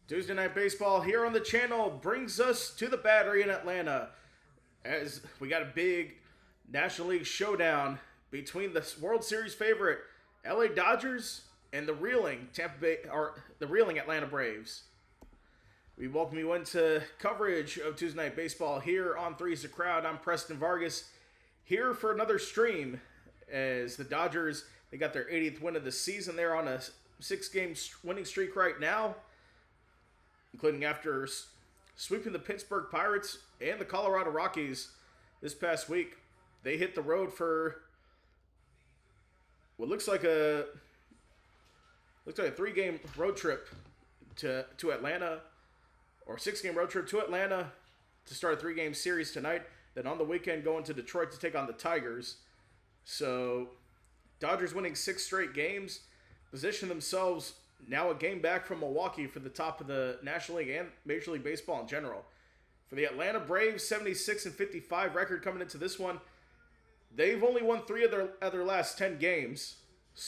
Tuesday Night Baseball here on the channel brings us to the Battery in Atlanta as we got a big National League showdown between the World Series favorite LA Dodgers and the reeling Atlanta Braves. We welcome you into coverage of Tuesday Night Baseball here on Three's the Crowd. I'm Preston Vargas here for another stream as the Dodgers, they got their 80th win of the season. They're on a 6-game winning streak right now, including after sweeping the Pittsburgh Pirates and the Colorado Rockies this past week. They hit the road for what looks like a 3-game road trip to Atlanta, or 6-game road trip to Atlanta to start a 3-game series tonight. Then on the weekend going to Detroit to take on the Tigers. So Dodgers winning 6 straight games, position themselves now a game back from Milwaukee for the top of the National League and Major League Baseball in general. For the Atlanta Braves, 76-55 record coming into this one. They've only won 3 of their last 10 games.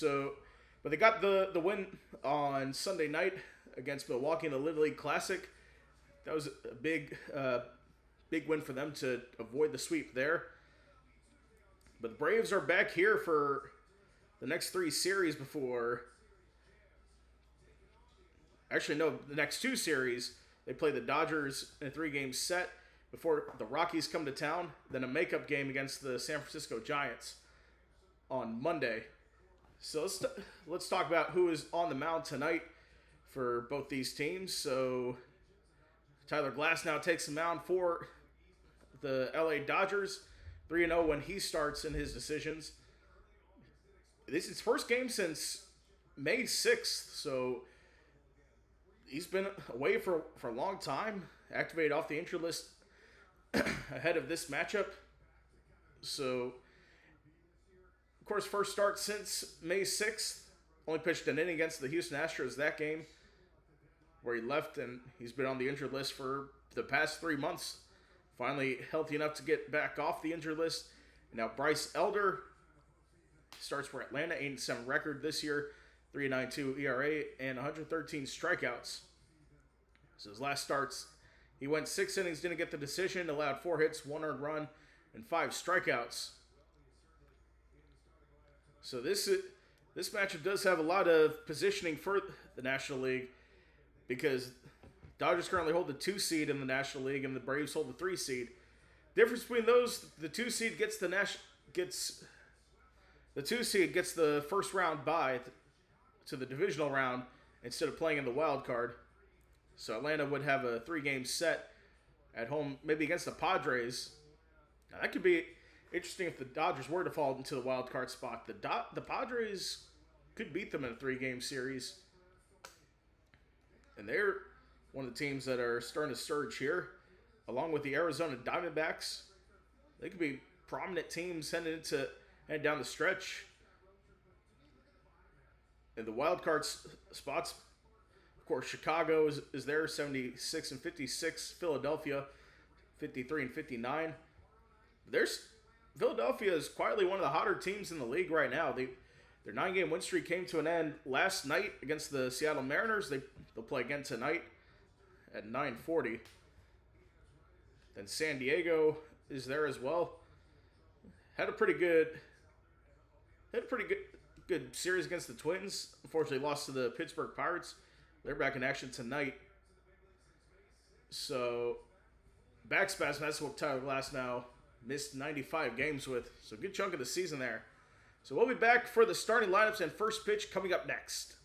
But they got the win on Sunday night against Milwaukee in the Little League Classic. That was a big win for them to avoid the sweep there. But the Braves are back here for the next 3 series before... Actually, no, the next 2 series, they play the Dodgers in a 3-game set before the Rockies come to town, then a makeup game against the San Francisco Giants on Monday. So let's talk about who is on the mound tonight for both these teams. So Tyler Glasnow takes the mound for the LA Dodgers, 3-0 when he starts in his decisions. This is his first game since May 6th, so he's been away for a long time, activated off the injured list ahead of this matchup. So, of course, first start since May 6th. Only pitched an inning against the Houston Astros that game, where he left, and he's been on the injured list for the past 3 months. Finally healthy enough to get back off the injured list. And now Bryce Elder starts for Atlanta, 8-7 record this year, 3.92 ERA, and 113 strikeouts. So his last starts, he went 6 innings, didn't get the decision, allowed 4 hits, 1 earned run, and 5 strikeouts. So this matchup does have a lot of positioning for the National League, because Dodgers currently hold the 2 seed in the National League, and the Braves hold the 3 seed. Difference between those, the 2 seed gets the first round bye to the divisional round instead of playing in the wild card. So Atlanta would have a 3-game set at home, maybe against the Padres. Now that could be interesting if the Dodgers were to fall into the wild card spot. The Padres could beat them in a 3-game series, and they're one of the teams that are starting to surge here, along with the Arizona Diamondbacks. They could be prominent teams heading down the stretch. And the wild card spots, of course, Chicago is there, 76-56. Philadelphia, 53-59. Philadelphia is quietly one of the hotter teams in the league right now. Their 9-game win streak came to an end last night against the Seattle Mariners. They'll play again tonight at 9:40. Then San Diego is there as well. Had a pretty good series against the Twins. Unfortunately, lost to the Pittsburgh Pirates. They're back in action tonight. So, back spasm, that's what Tyler Glasnow missed 95 games with. So, good chunk of the season there. So, we'll be back for the starting lineups and first pitch coming up next.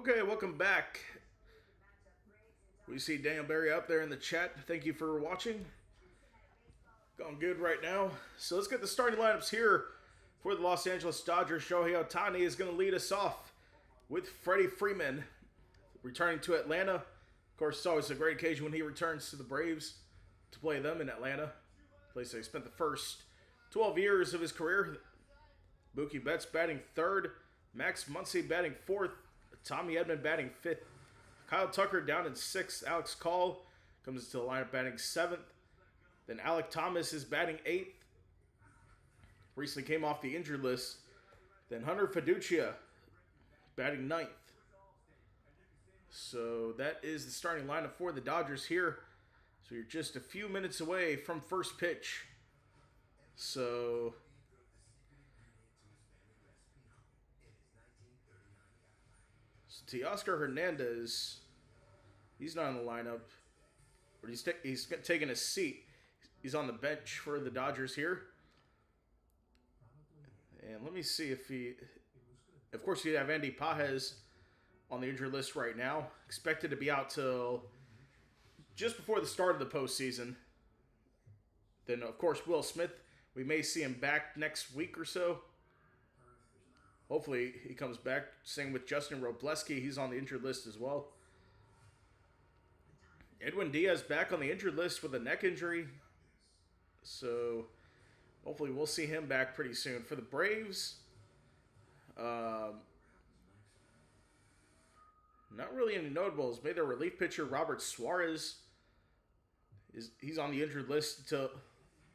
Okay, welcome back. We see Daniel Barry out there in the chat. Thank you for watching. Going good right now. So let's get the starting lineups here for the Los Angeles Dodgers. Shohei Ohtani is going to lead us off with Freddie Freeman returning to Atlanta. Of course, it's always a great occasion when he returns to the Braves to play them in Atlanta. Place they spent the first 12 years of his career. Mookie Betts batting third. Max Muncy batting fourth. Tommy Edman batting fifth. Kyle Tucker down in sixth. Alex Call comes into the lineup batting seventh. Then Alec Thomas is batting eighth. Recently came off the injured list. Then Hunter Fiducia batting ninth. So that is the starting lineup for the Dodgers here. So you're just a few minutes away from first pitch. So Teoscar Hernandez, he's not in the lineup. Or he's taking a seat. He's on the bench for the Dodgers here. And let me see if he... Of course, you have Andy Pages on the injury list right now. Expected to be out till just before the start of the postseason. Then, of course, Will Smith. We may see him back next week or so. Hopefully, he comes back. Same with Justin Robleski. He's on the injured list as well. Edwin Diaz back on the injured list with a neck injury. So, hopefully, we'll see him back pretty soon. For the Braves, not really any notables. Maybe their relief pitcher, Robert Suarez, he's on the injured list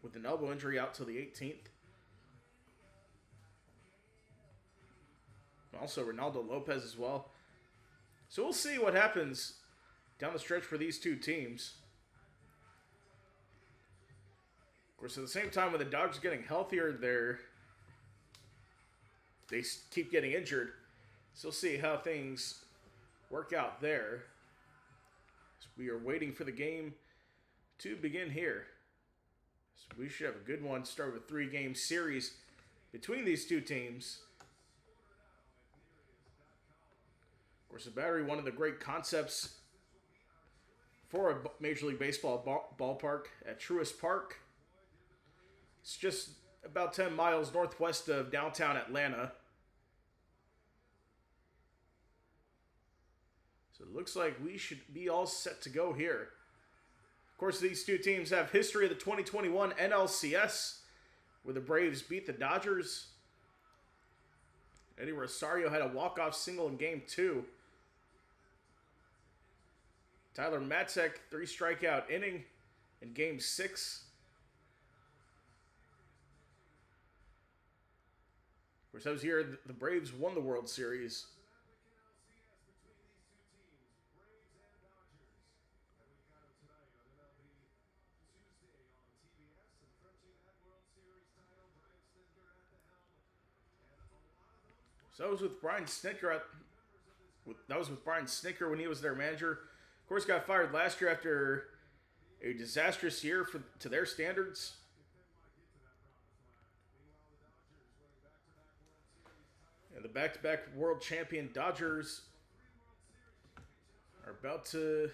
with an elbow injury out till the 18th. Also, Ronaldo Lopez as well. So we'll see what happens down the stretch for these two teams. Of course, at the same time, when the Dodgers are getting healthier, they keep getting injured. So we'll see how things work out there. So we are waiting for the game to begin here. So we should have a good one. Start with a 3-game series between these two teams. Of course, the Battery, one of the great concepts for a Major League Baseball ballpark at Truist Park. It's just about 10 miles northwest of downtown Atlanta. So it looks like we should be all set to go here. Of course, these two teams have history of the 2021 NLCS, where the Braves beat the Dodgers. Eddie Rosario had a walk-off single in Game 2. Tyler Matzek, 3-strikeout inning in Game 6. Of course, that was the year the Braves won the World Series. So that was with Brian Snitker. That was with Brian Snitker when he was their manager. Of course, got fired last year after a disastrous year to their standards. And the back-to-back world champion Dodgers are about to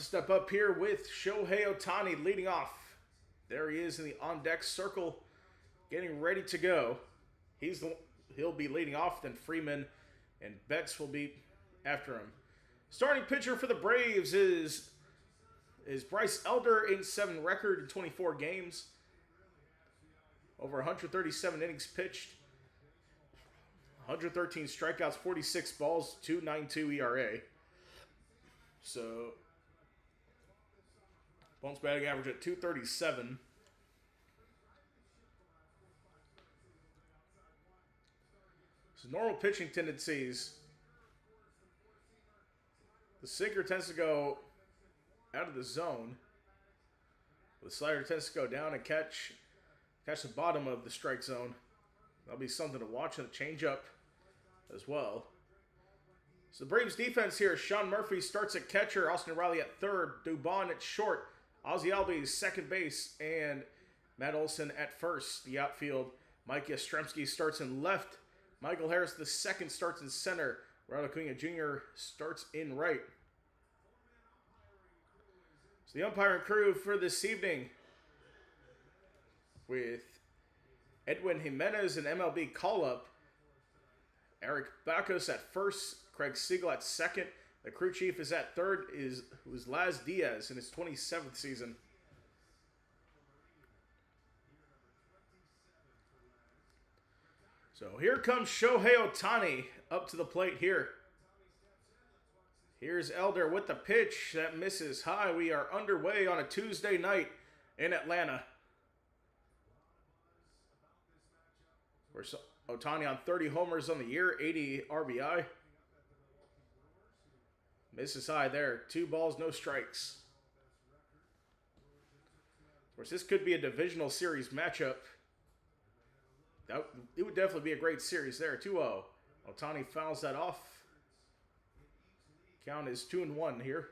step up here with Shohei Ohtani leading off. There he is in the on-deck circle, getting ready to go. He'll be leading off, then Freeman and Betts will be after him. Starting pitcher for the Braves is Bryce Elder, 8-7 record in 24 games. Over 137 innings pitched. 113 strikeouts, 46 balls, 2.92 ERA. So, opponent's batting average at 237. So normal pitching tendencies. The sinker tends to go out of the zone. The slider tends to go down and catch the bottom of the strike zone. That'll be something to watch, and a changeup as well. So the Braves defense here, Sean Murphy starts at catcher, Austin Riley at third, Dubon at short, Ozzie Albies second base, and Matt Olson at first. The outfield, Mike Yastrzemski starts in left, Michael Harris the second starts in center, Ronald Acuna Jr. starts in right. So the umpiring crew for this evening with Edwin Jimenez and MLB call-up, Eric Bacos at first, Craig Siegel at second. The crew chief is at third, was Laz Diaz in his 27th season. So here comes Shohei Ohtani up to the plate here. Here's Elder with the pitch that misses high. We are underway on a Tuesday night in Atlanta. We're Ohtani on 30 homers on the year, 80 RBI. Misses high there. 2 balls, no strikes. Of course, this could be a divisional series matchup. It would definitely be a great series there. 2-0. Ohtani fouls that off. Count is 2-1 here.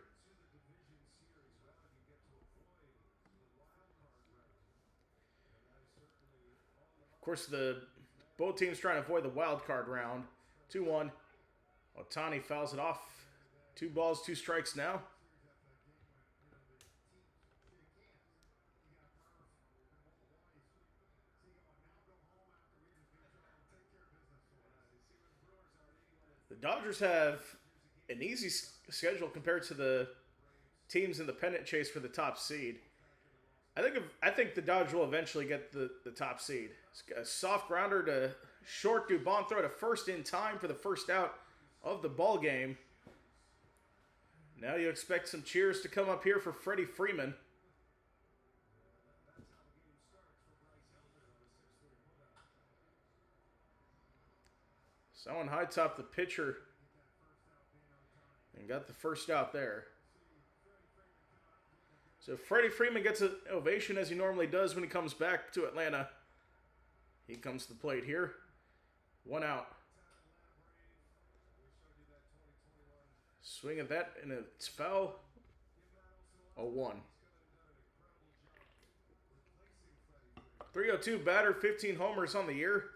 Of course, both teams trying to avoid the wild card round. 2-1. Ohtani fouls it off. 2 balls, 2 strikes now. The Dodgers have an easy schedule compared to the teams in the pennant chase for the top seed. I think the Dodgers will eventually get the top seed. A soft grounder to short Dubon, throw to first in time for the first out of the ball game. Now you expect some cheers to come up here for Freddie Freeman. Someone high top the pitcher and got the first out there. So Freddie Freeman gets an ovation as he normally does when he comes back to Atlanta. He comes to the plate here. 1 out. Swing at that and it's foul. 0-1. 302 batter, 15 homers on the year.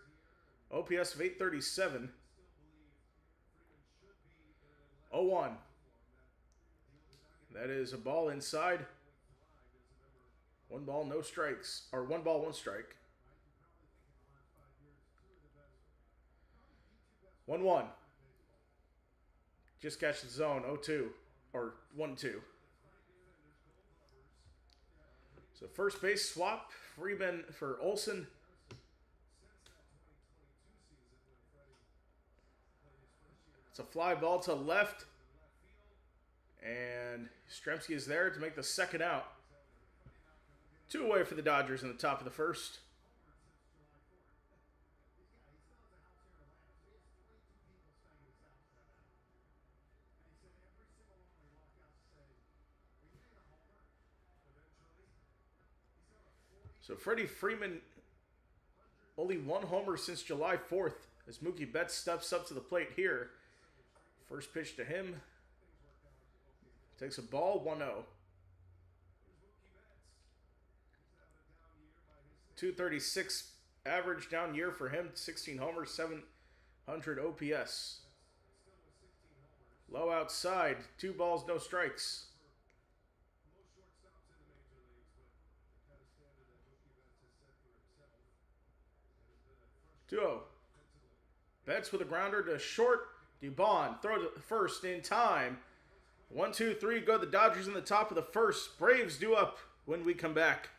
OPS of 837. 0-1. That is a ball inside. 1 ball, no strikes. Or 1 ball, 1 strike. 1-1. Just catch the zone. 0-2. Or 1-2. So first base swap. Freeman for Olsen. It's a fly ball to left. And Stremski is there to make the second out. 2 away for the Dodgers in the top of the first. So Freddie Freeman, only 1 homer since July 4th as Mookie Betts steps up to the plate here. First pitch to him. Takes a ball, 1-0. 236 average down year for him. 16 homers, 700 OPS. Low outside. 2 balls, no strikes. 2-0. Betts with a grounder to short. Dubon, throw to first in time. 1-2-3, go the Dodgers in the top of the first. Braves due up when we come back.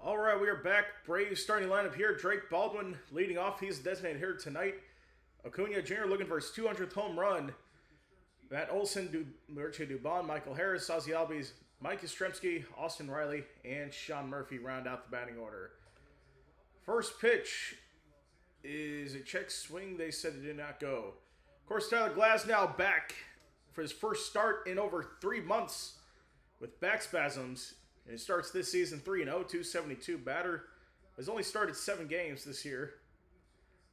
All right, we are back. Braves starting lineup here. Drake Baldwin leading off. He's designated here tonight. Acuna Jr. looking for his 200th home run. Matt Olson, Mauricio Dubon, Michael Harris, Ozzie Albies, Mike Yastrzemski, Austin Riley, and Sean Murphy round out the batting order. First pitch is a check swing. They said it did not go. Of course, Tyler Glasnow back for his first start in over 3 months with back spasms. And he starts this season 3-0, 272 batter. Has only started 7 games this year.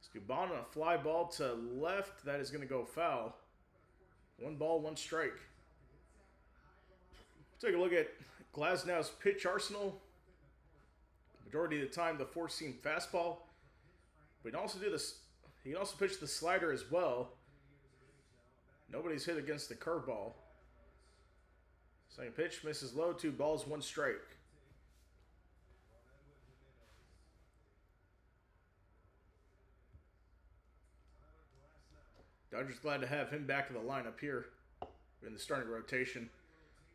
It's Dubon on a fly ball to left. That is going to go foul. 1 ball, 1 strike. Take a look at Glasnow's pitch arsenal. Majority of the time, the 4-seam fastball. But he can also do this. He can also pitch the slider as well. Nobody's hit against the curveball. Second pitch misses low. 2 balls, 1 strike. Dodgers glad to have him back in the lineup here in the starting rotation.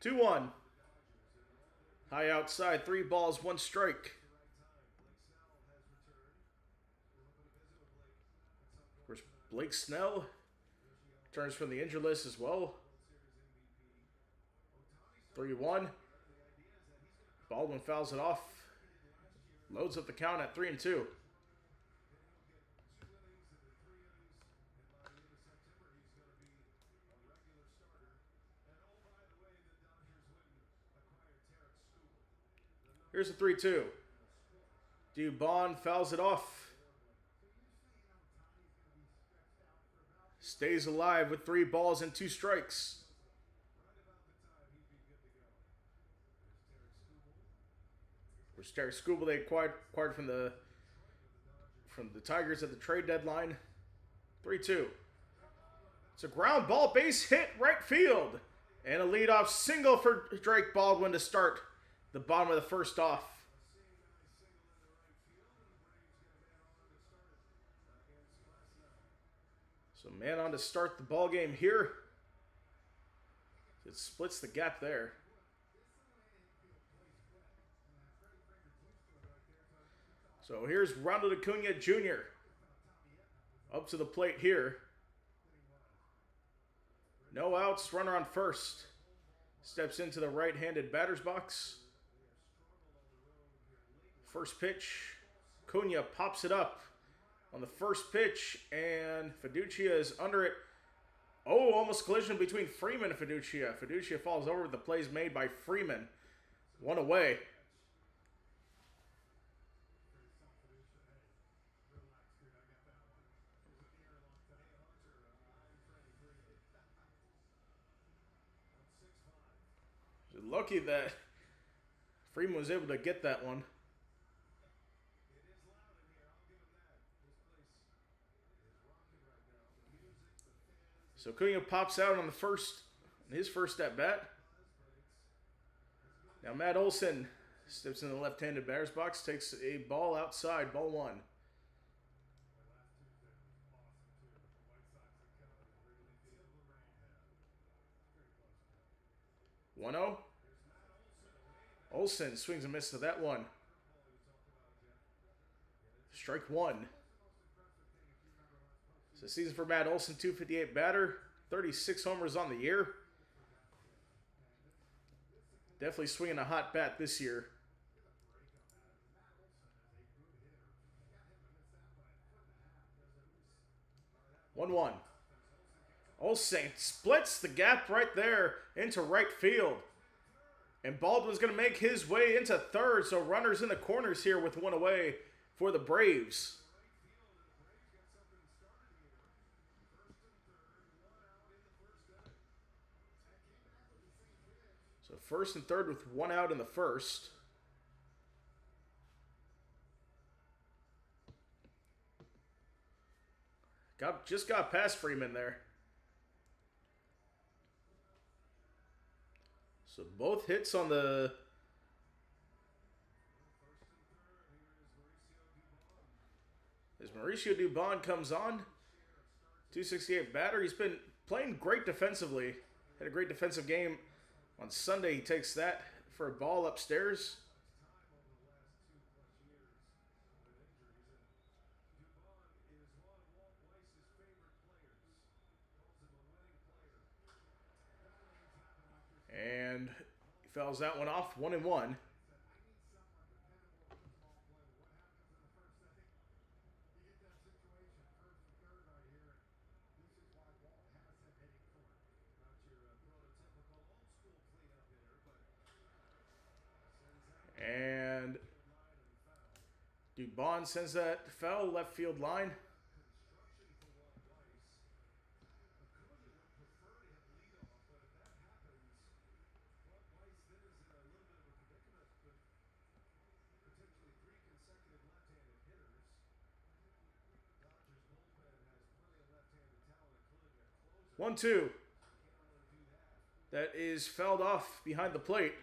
2-1. High outside. 3 balls, 1 strike. Of course, Blake Snell turns from the injured list as well. 3-1. Baldwin fouls it off. Loads up the count at 3-2. Here's a 3-2. Dubon fouls it off. Stays alive with 3 balls and 2 strikes. Terry Skubal they acquired from the Tigers at the trade deadline. 3-2. It's a ground ball base hit right field. And a leadoff single for Drake Baldwin to start the bottom of the first off. So man on to start the ball game here. It splits the gap there. So here's Ronald Acuna Jr. up to the plate here. No outs, runner on first. Steps into the right-handed batter's box. First pitch, Acuna pops it up on the first pitch, and Fiducia is under it. Oh, almost collision between Freeman and Fiducia. Fiducia falls over with the plays made by Freeman. 1 away. Lucky that Freeman was able to get that one. So Acuna pops out on his first at bat. Now Matt Olson steps in the left-handed batter's box, takes a ball outside, ball 1. One-0. Olson swings and misses to that one. Strike 1. So season for Matt Olson, 258 batter, 36 homers on the year. Definitely swinging a hot bat this year. One. Olson splits the gap right there into right field. And Baldwin's going to make his way into third. So runners in the corners here with 1 away for the Braves. So first and third with 1 out in the first. Just got past Freeman there. So both hits on the as Mauricio Dubon comes on. 268 batter. He's been playing great defensively. Had a great defensive game on Sunday. He takes that for a ball upstairs. And he fouls that one off, 1-1. And Dubon sends that foul left field line. One, two. That is fouled off behind the plate.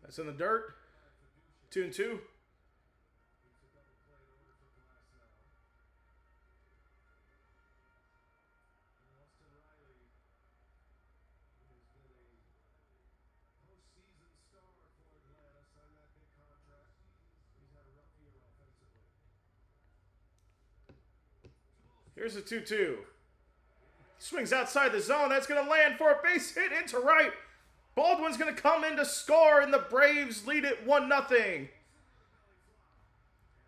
That's in the dirt. 2-2. Here's a 2-2. Swings outside the zone. That's going to land for a base hit into right. Baldwin's going to come in to score, and the Braves lead it 1-0.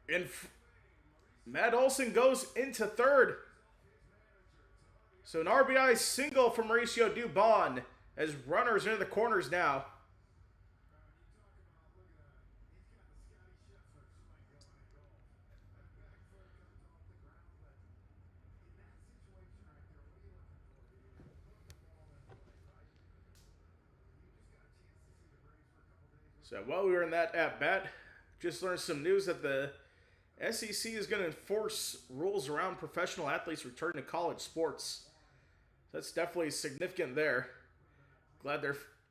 And Matt Olson goes into third. So an RBI single from Mauricio Dubon as runners are in the corners now. So while we were in that at-bat, just learned some news that the SEC is going to enforce rules around professional athletes returning to college sports. That's definitely significant there. Glad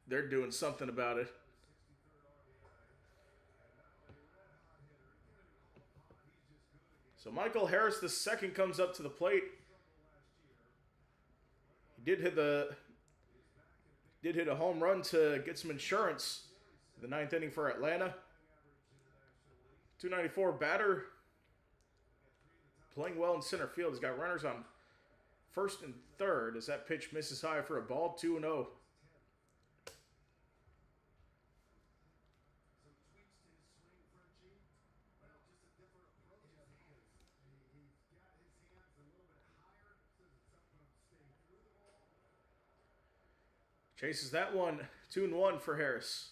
they're doing something about it. So Michael Harris II comes up to the plate. He did hit a home run to get some insurance in the 9th inning for Atlanta. 294 batter. Playing well in center field. He's got runners on first and third as that pitch misses high for a ball. 2-0. Chases that one. 2-1 for Harris.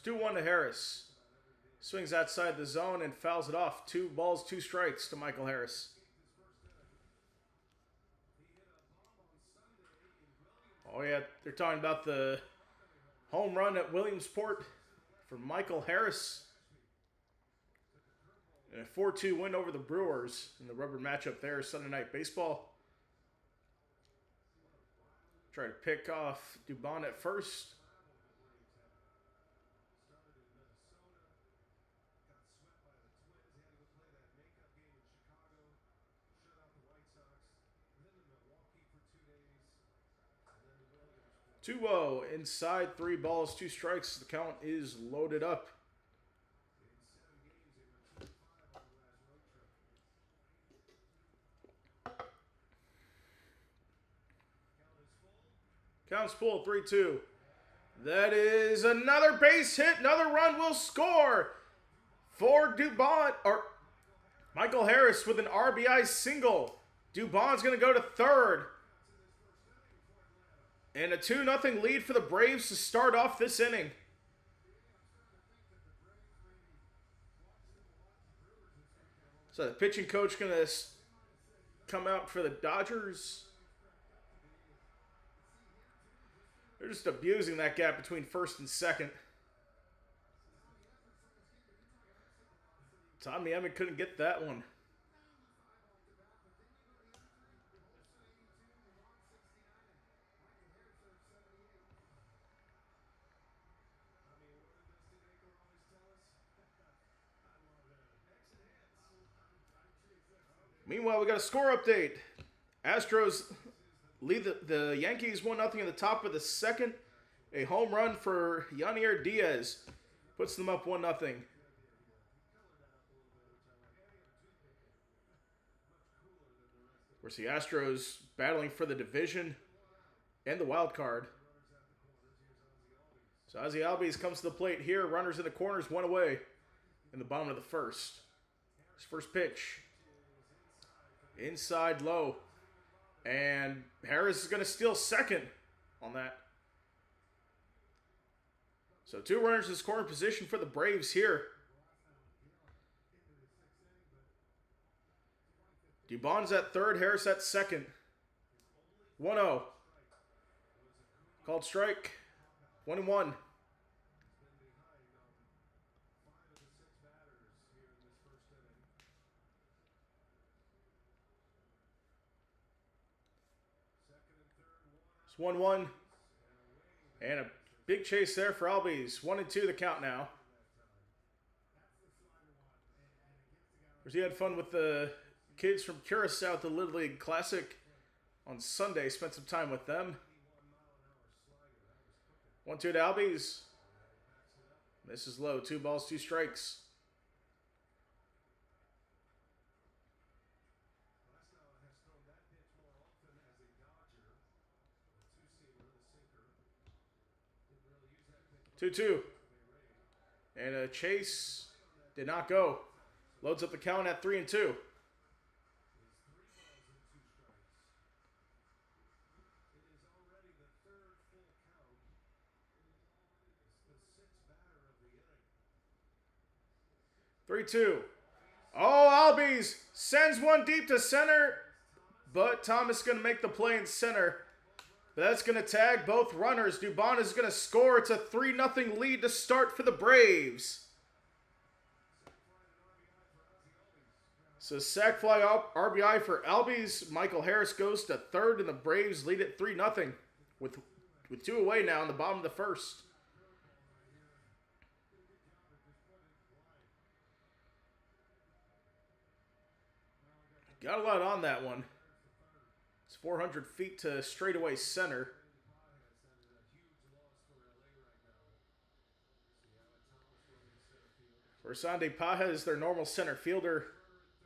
There's 2-1 to Harris. Swings outside the zone and fouls it off. 2 balls, 2 strikes to Michael Harris. Oh yeah, they're talking about the home run at Williamsport for Michael Harris. And a 4-2 win over the Brewers in the rubber matchup there, Sunday Night Baseball. Try to pick off Dubon at first. Two-0 inside, 3 balls, 2 strikes. The count is loaded up. Count's full, 3-2. That is another base hit. Another run will score for Dubon, or Michael Harris with an RBI single. Dubon's going to go to third. And a 2-0 lead for the Braves to start off this inning. So the pitching coach going to come out for the Dodgers. They're just abusing that gap between first and second. Tommy Emmett couldn't get that one. Meanwhile, we got a score update. Astros lead the Yankees 1-0 in the top of the second. A home run for Yanier Diaz puts them up 1-0. Of course, the Astros battling for the division and the wild card. So Ozzie Albies comes to the plate here. Runners in the corners, one away in the bottom of the first. His first pitch. Inside low. And Harris is going to steal second on that. So 2 runners in scoring position for the Braves here. Dubon's at third, Harris at second. 1-0. Called strike. 1-1. It's 1-1. And a big chase there for Albies. 1-2 the count now. He had fun with the kids from Curacao at the Little League Classic on Sunday. Spent some time with them. 1-2 to Albies. This is low. 2 balls, 2 strikes. Two. And a chase did not go. Loads up the count at 3-2. Three-two. Oh, Albies sends one deep to center, but Thomas going to make the play in center. That's going to tag both runners. Dubon is going to score. It's a 3-0 lead to start for the Braves. So sac fly up, RBI for Albies. Michael Harris goes to third, and the Braves lead it 3-0 with 2 away now in the bottom of the first. Got a lot on that one. It's 400 feet to straightaway center. Versande Paja is their normal center fielder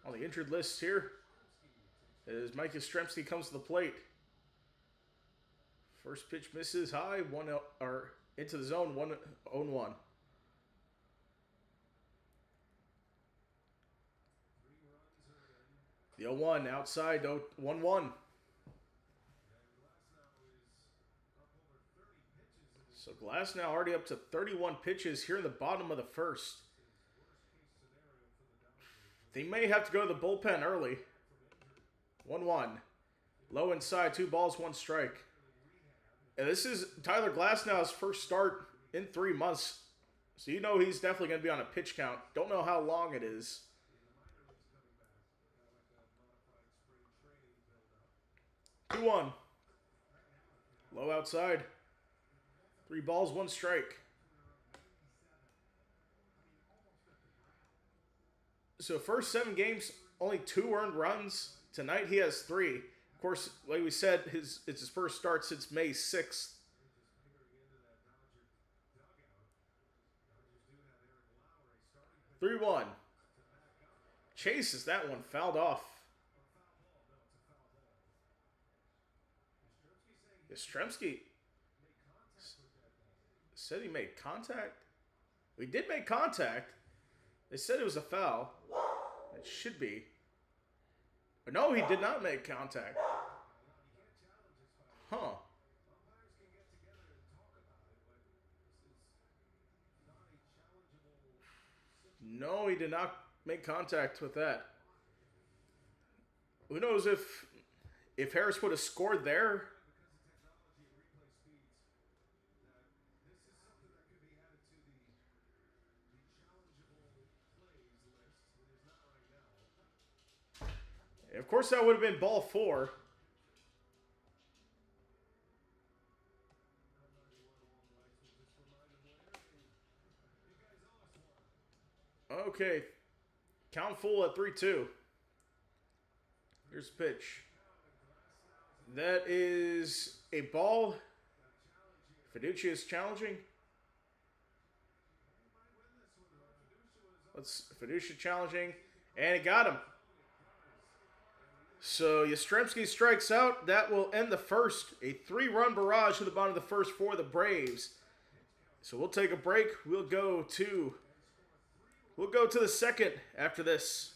on the injured list here. As Mike Yastrzemski comes to the plate. First pitch misses high, into the zone, 1-1. The 0-1 outside, 1-1. So Glasnow already up to 31 pitches here in the bottom of the first. They may have to go to the bullpen early. 1-1. Low inside, 2 balls, 1 strike. And this is Tyler Glasnow's first start in 3 months. So you know he's definitely going to be on a pitch count. Don't know how long it is. 2-1. Low outside. 3 balls, 1 strike. So first 7 games, only 2 earned runs. Tonight he has 3. Of course, like we said, it's his first start since May 6th. Three 1. Chases that one, fouled off. Yastrzemski said he made contact. He did make contact. They said it was a foul. It should be. But no, he did not make contact. Huh. No, he did not make contact with that. Who knows if Harris would have scored there? Of course, that would have been ball 4. Okay. Count full at 3-2. Here's the pitch. That is a ball. Fiducia is challenging. Fiducia challenging. And it got him. So Yastrzemski strikes out. That will end the first. A 3-run barrage to the bottom of the first for the Braves. So we'll take a break. We'll go to the second after this.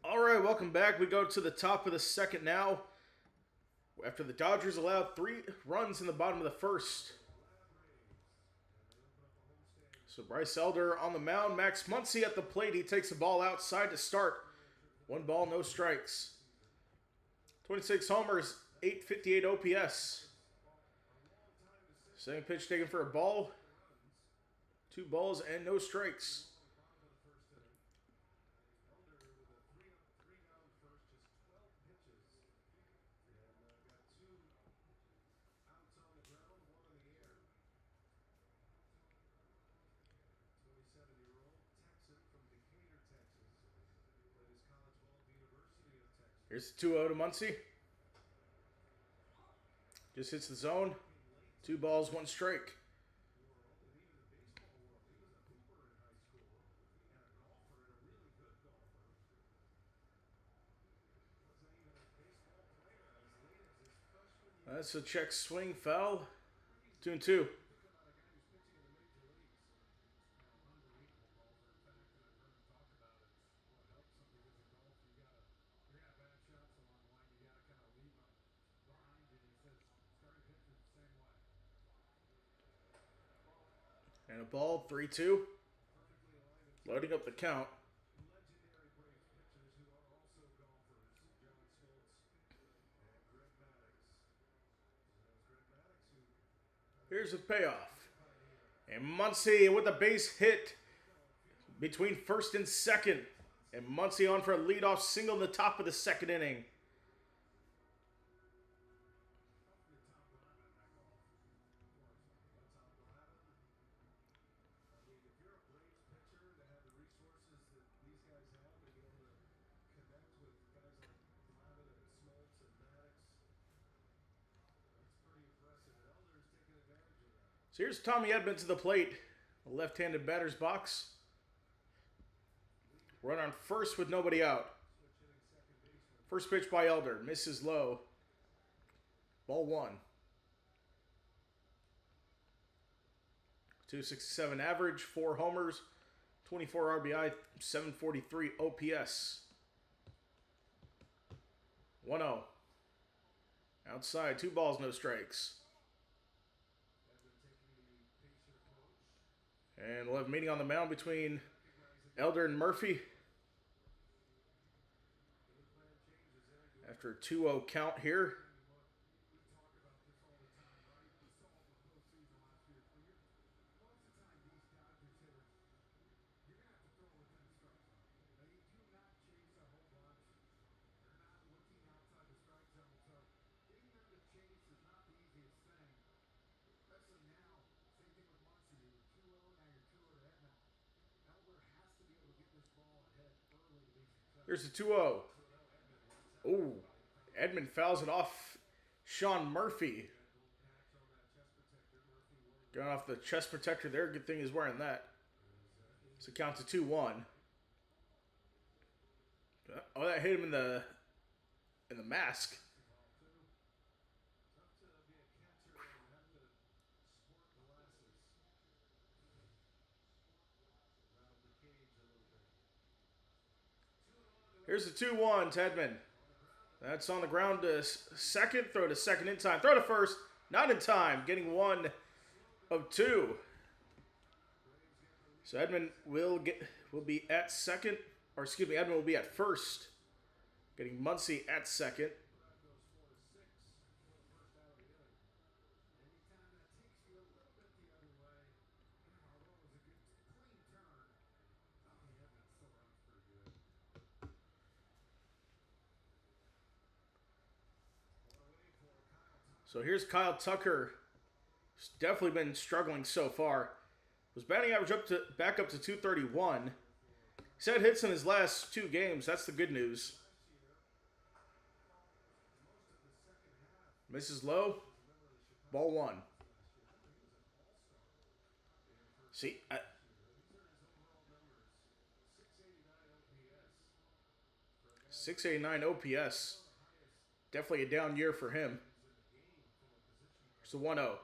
All right, welcome back. We go to the top of the second now. After the Dodgers allowed 3 runs in the bottom of the first. So Bryce Elder on the mound. Max Muncy at the plate. He takes the ball outside to start. 1 ball, no strikes. 26 homers, 858 OPS. Second pitch taken for a ball. 2 balls and no strikes. Here's the 2-0 to Muncy. Just hits the zone. 2 balls, 1 strike. That's a check swing foul. 2-2. And a ball, 3-2. Loading up the count. Here's the payoff. And Muncy with a base hit between first and second. And Muncy on for a leadoff single in the top of the second inning. Here's Tommy Edman to the plate. A left-handed batter's box. Run on first with nobody out. First pitch by Elder. Misses low. Ball 1. 267 average, 4 homers, 24 RBI, 743 OPS. 1-0. Outside, 2 balls, no strikes. And we'll have a meeting on the mound between Elder and Murphy. After a 2-0 count here. Here's the 2-0. Oh, Edman fouls it off Sean Murphy. Going off the chest protector there. Good thing he's wearing that. So count to 2-1. Oh, that hit him in the mask. Here's the 2-1 to Edman. That's on the ground to second. Throw to second in time. Throw to first. Not in time. Getting 1 of 2. So Edman will be at second. Or excuse me, Edman will be at first. Getting Muncy at second. So here's Kyle Tucker. He's definitely been struggling so far. His batting average back up to 231. He's had hits in his last 2 games. That's the good news. Misses low. Ball 1. See, 689 OPS. Definitely a down year for him. So 1-0.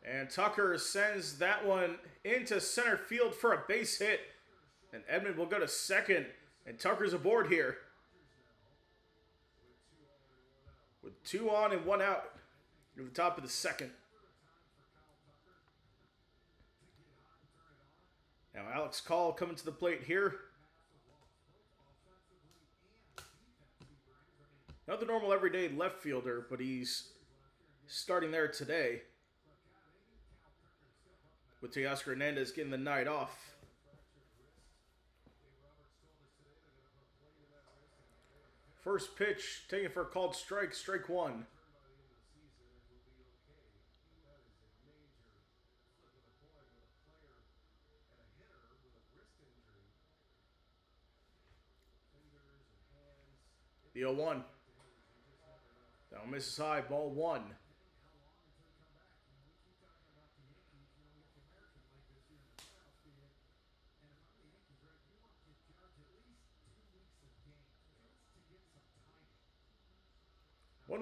And Tucker sends that one into center field for a base hit. And Edman will go to second. And Tucker's aboard here. With 2 on and 1 out. Near the top of the second. Now Alex Call coming to the plate here. Not the normal everyday left fielder, but he's starting there today. With Teoscar Hernandez getting the night off. First pitch taken for a called strike, strike 1. The 0-1. Down misses high, ball 1.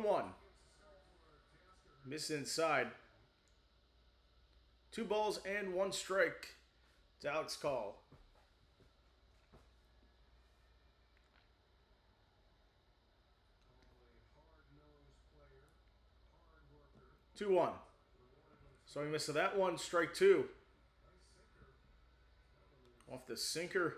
One. Miss inside. 2 balls and 1 strike to Alex Call. Two one. So he missed that one. Strike 2. Off the sinker.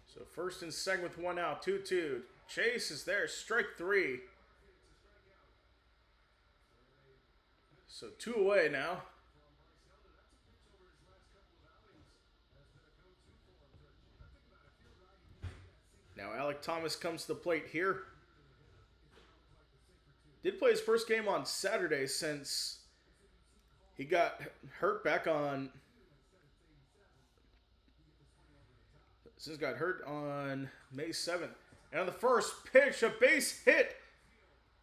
So first and second with 1 out. 2-2. Chase is there. Strike 3. So 2 away now. Now Alec Thomas comes to the plate here. Did play his first game on Saturday since he got hurt back on. Since got hurt on May 7th. And on the first pitch, a base hit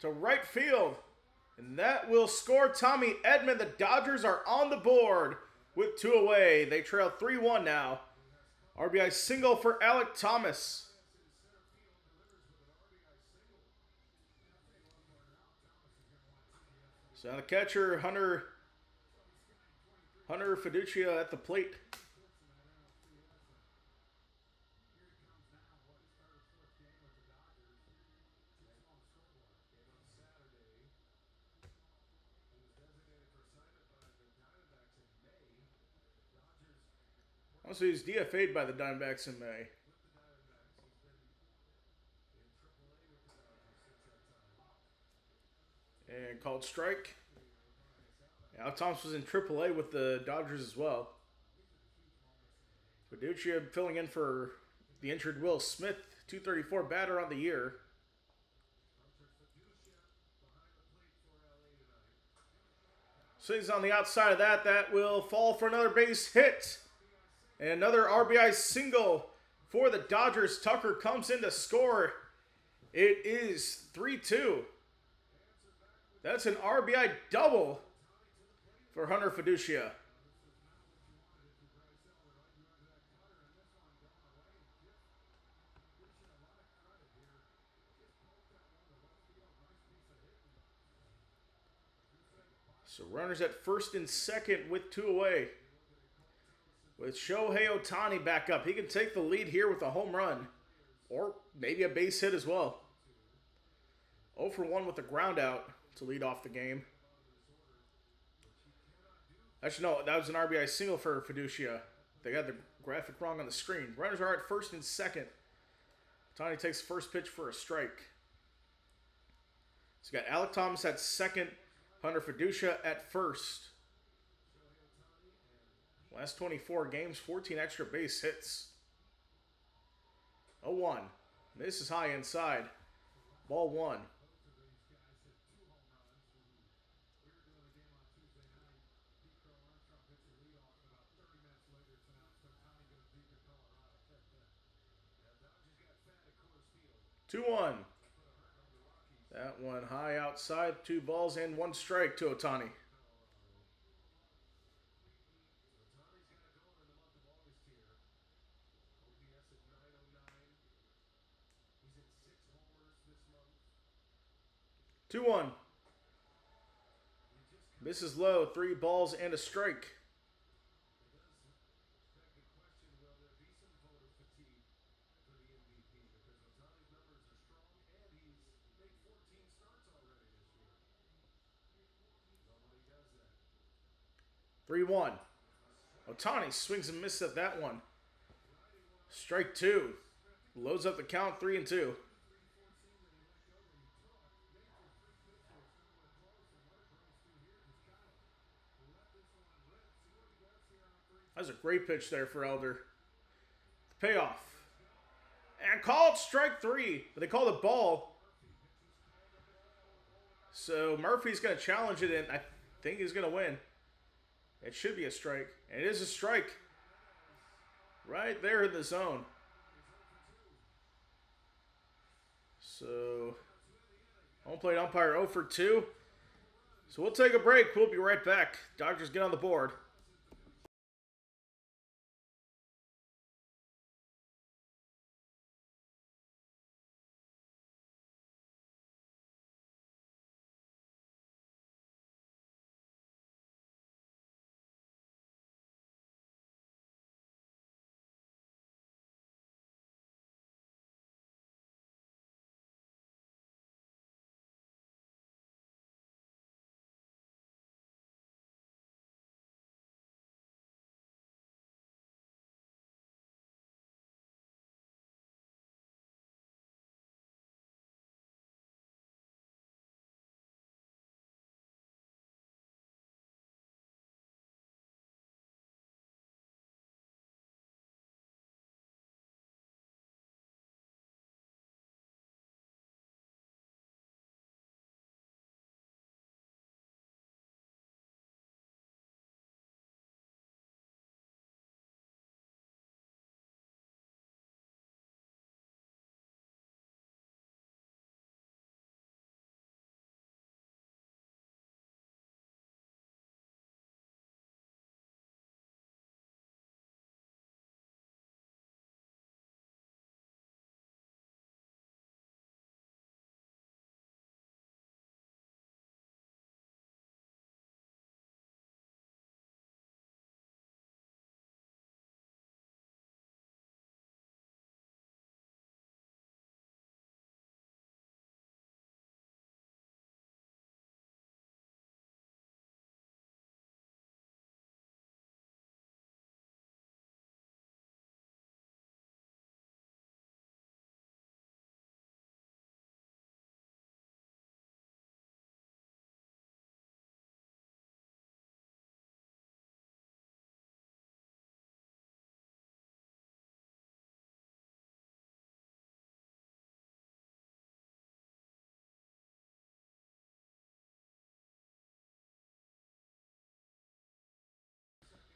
to right field. And that will score Tommy Edman. The Dodgers are on the board with 2 away. They trail 3-1 now. RBI single for Alek Thomas. So now the catcher, Hunter Fiducia at the plate. Also, he's DFA'd by the Diamondbacks in May. And called strike. Alek Thomas was in AAA with the Dodgers as well. Fiducia filling in for the injured Will Smith, 234 batter on the year. Swings on the outside of that. That will fall for another base hit. And another RBI single for the Dodgers. Tucker comes in to score. It is 3-2. That's an RBI double for Hunter Fiducia. So runners at first and second with 2 away. With Shohei Ohtani back up, he can take the lead here with a home run. Or maybe a base hit as well. 0 for 1 with a ground out to lead off the game. Actually, no, that was an RBI single for Fiducia. They got the graphic wrong on the screen. Runners are at first and second. Ohtani takes the first pitch for a strike. So you got Alek Thomas at second, Hunter Fiducia at first. Last 24 games, 14 extra base hits. 0-1. This is high inside. Ball 1. Two one. That one high outside. 2 balls and 1 strike to Ohtani. Two one. This is low. 3 balls and a strike. Three one. Ohtani swings and misses at that one. Strike 2. Loads up the count. 3-2. That was a great pitch there for Elder. Payoff. And called strike 3. But they called a ball. So Murphy's going to challenge it, and I think he's going to win. It should be a strike. And it is a strike. Right there in the zone. So, home plate umpire 0 for 2. So we'll take a break. We'll be right back. Dodgers get on the board.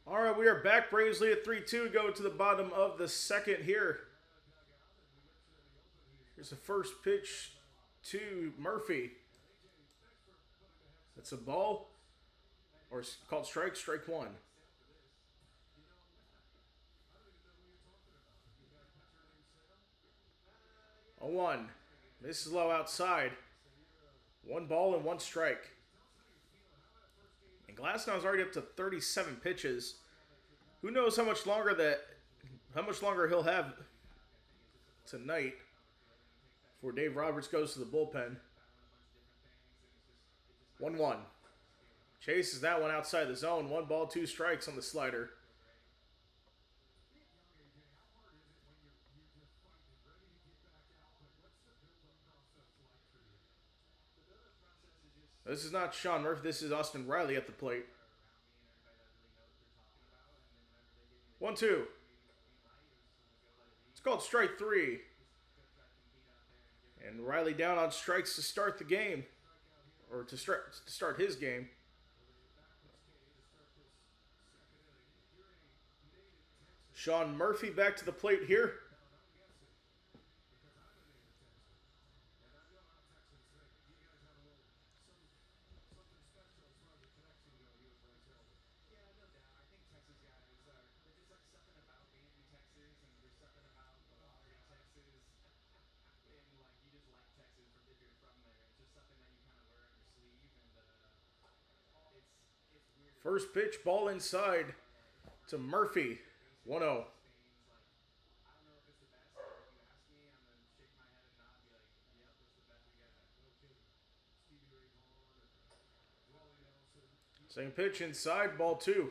All right, we are back. Braves lead at 3-2. Go to the bottom of the second here. Here's the first pitch to Murphy. That's a ball, or it's called strike one. 0-1. This is low outside. 1 ball and 1 strike. And Glasnow's already up to 37 pitches. Who knows how much longer he'll have tonight before Dave Roberts goes to the bullpen. 1-1. Chases that one outside the zone. 1 ball, 2 strikes on the slider. This is not Sean Murphy. This is Austin Riley at the plate. 1-2. It's called strike 3. And Riley down on strikes to start the game. Or to start his game. Sean Murphy back to the plate here. First pitch, ball inside to Murphy. 1-0. Second pitch inside, ball 2.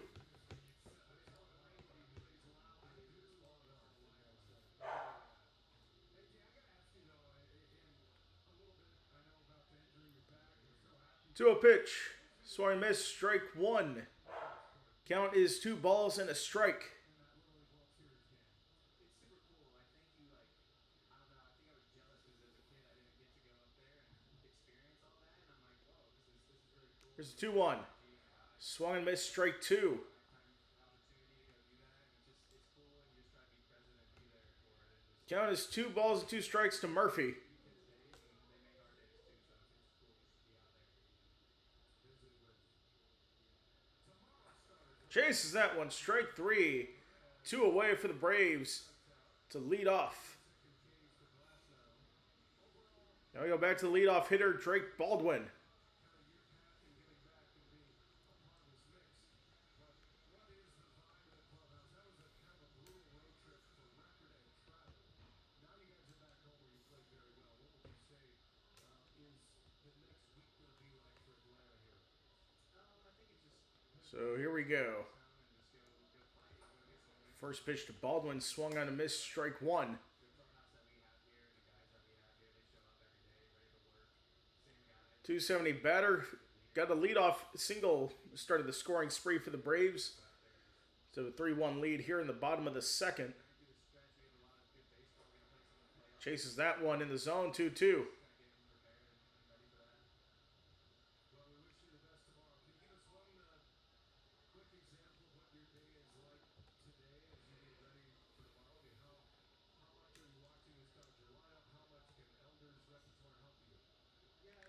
To a pitch. Swing and miss, strike 1. Count is 2 balls and a strike. Here's a 2-1. Swung and missed, strike 2. Count is 2 balls and 2 strikes to Murphy. Chases that one, strike 3. 2 away for the Braves to lead off. Now we go back to the leadoff hitter, Drake Baldwin. So here we go. First pitch to Baldwin, swung on a miss, strike 1. .270 batter, got a leadoff single, started the scoring spree for the Braves. So a 3-1 lead here in the bottom of the second. Chases that one in the zone, 2-2.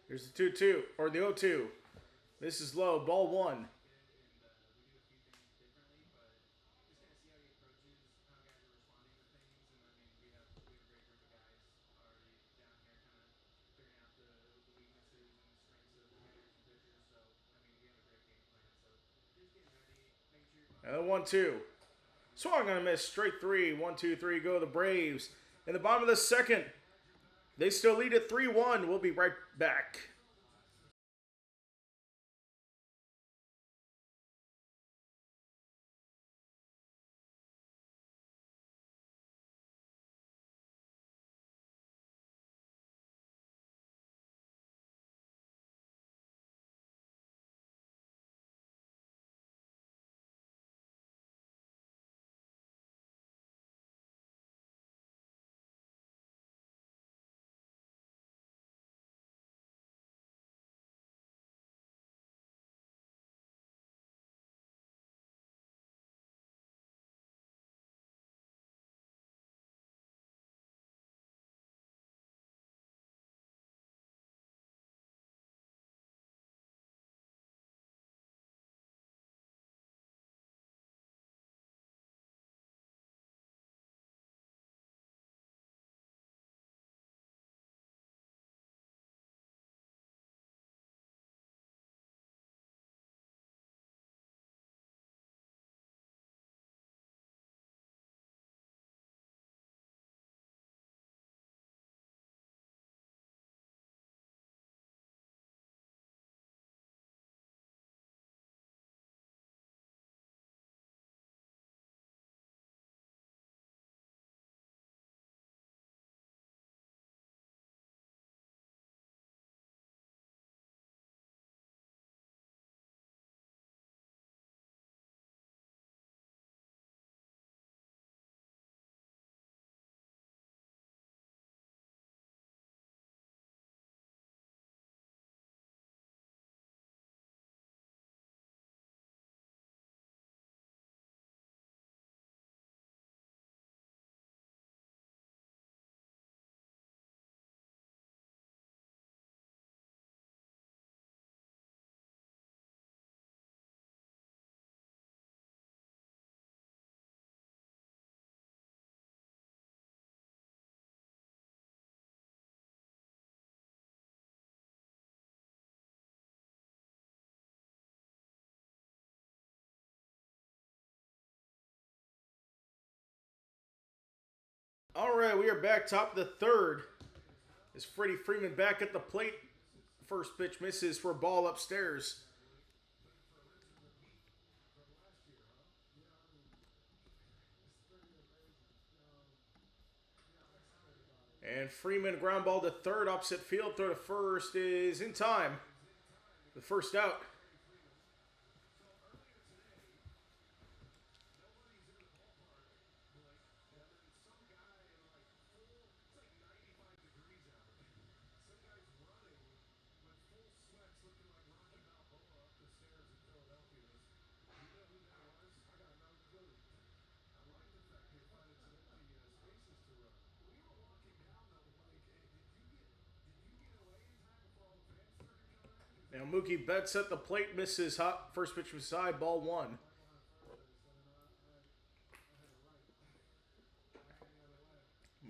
Here's the 2-2, or the 0-2. This is low, ball 1. And the 1-2. Swung on a miss, straight 3. 1-2-3, go the Braves. In the bottom of the second, they still lead at 3-1. We'll be right back. All right, we are back top of the third. Is Freddie Freeman back at the plate? First pitch misses for a ball upstairs. And Freeman ground ball to third, opposite field. Throw to first is in time. The first out. Now Mookie Betts at the plate, misses hot. First pitch was side, ball one.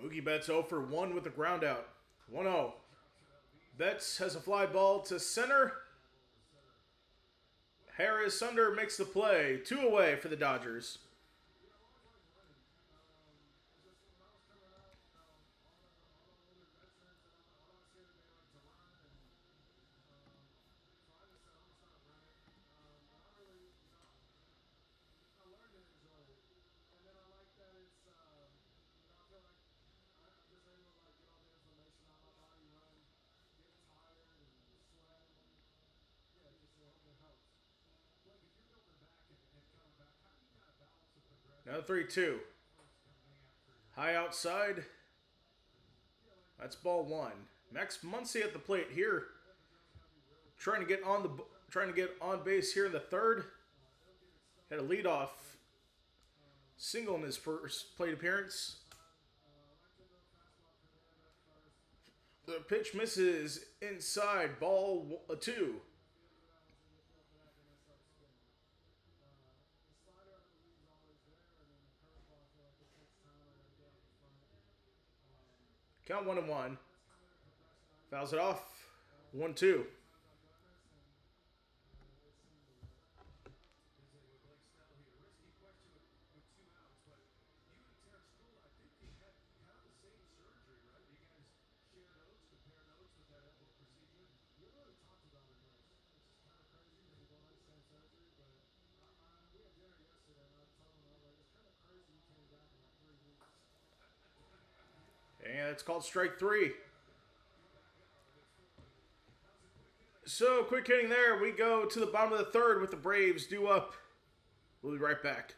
Mookie Betts 0 for 1 with the ground out. 1-0. Betts has a fly ball to center. Harris under makes the play. 2 away for the Dodgers. Now 3-2. High outside. That's ball one. Max Muncy at the plate here. Trying to get on base here in the third. Had a leadoff single in his first plate appearance. The pitch misses inside, ball 2. Count 1-1. Fouls it off. 1-2. And it's called strike 3. So, quick hitting there. We go to the bottom of the third with the Braves due up. We'll be right back.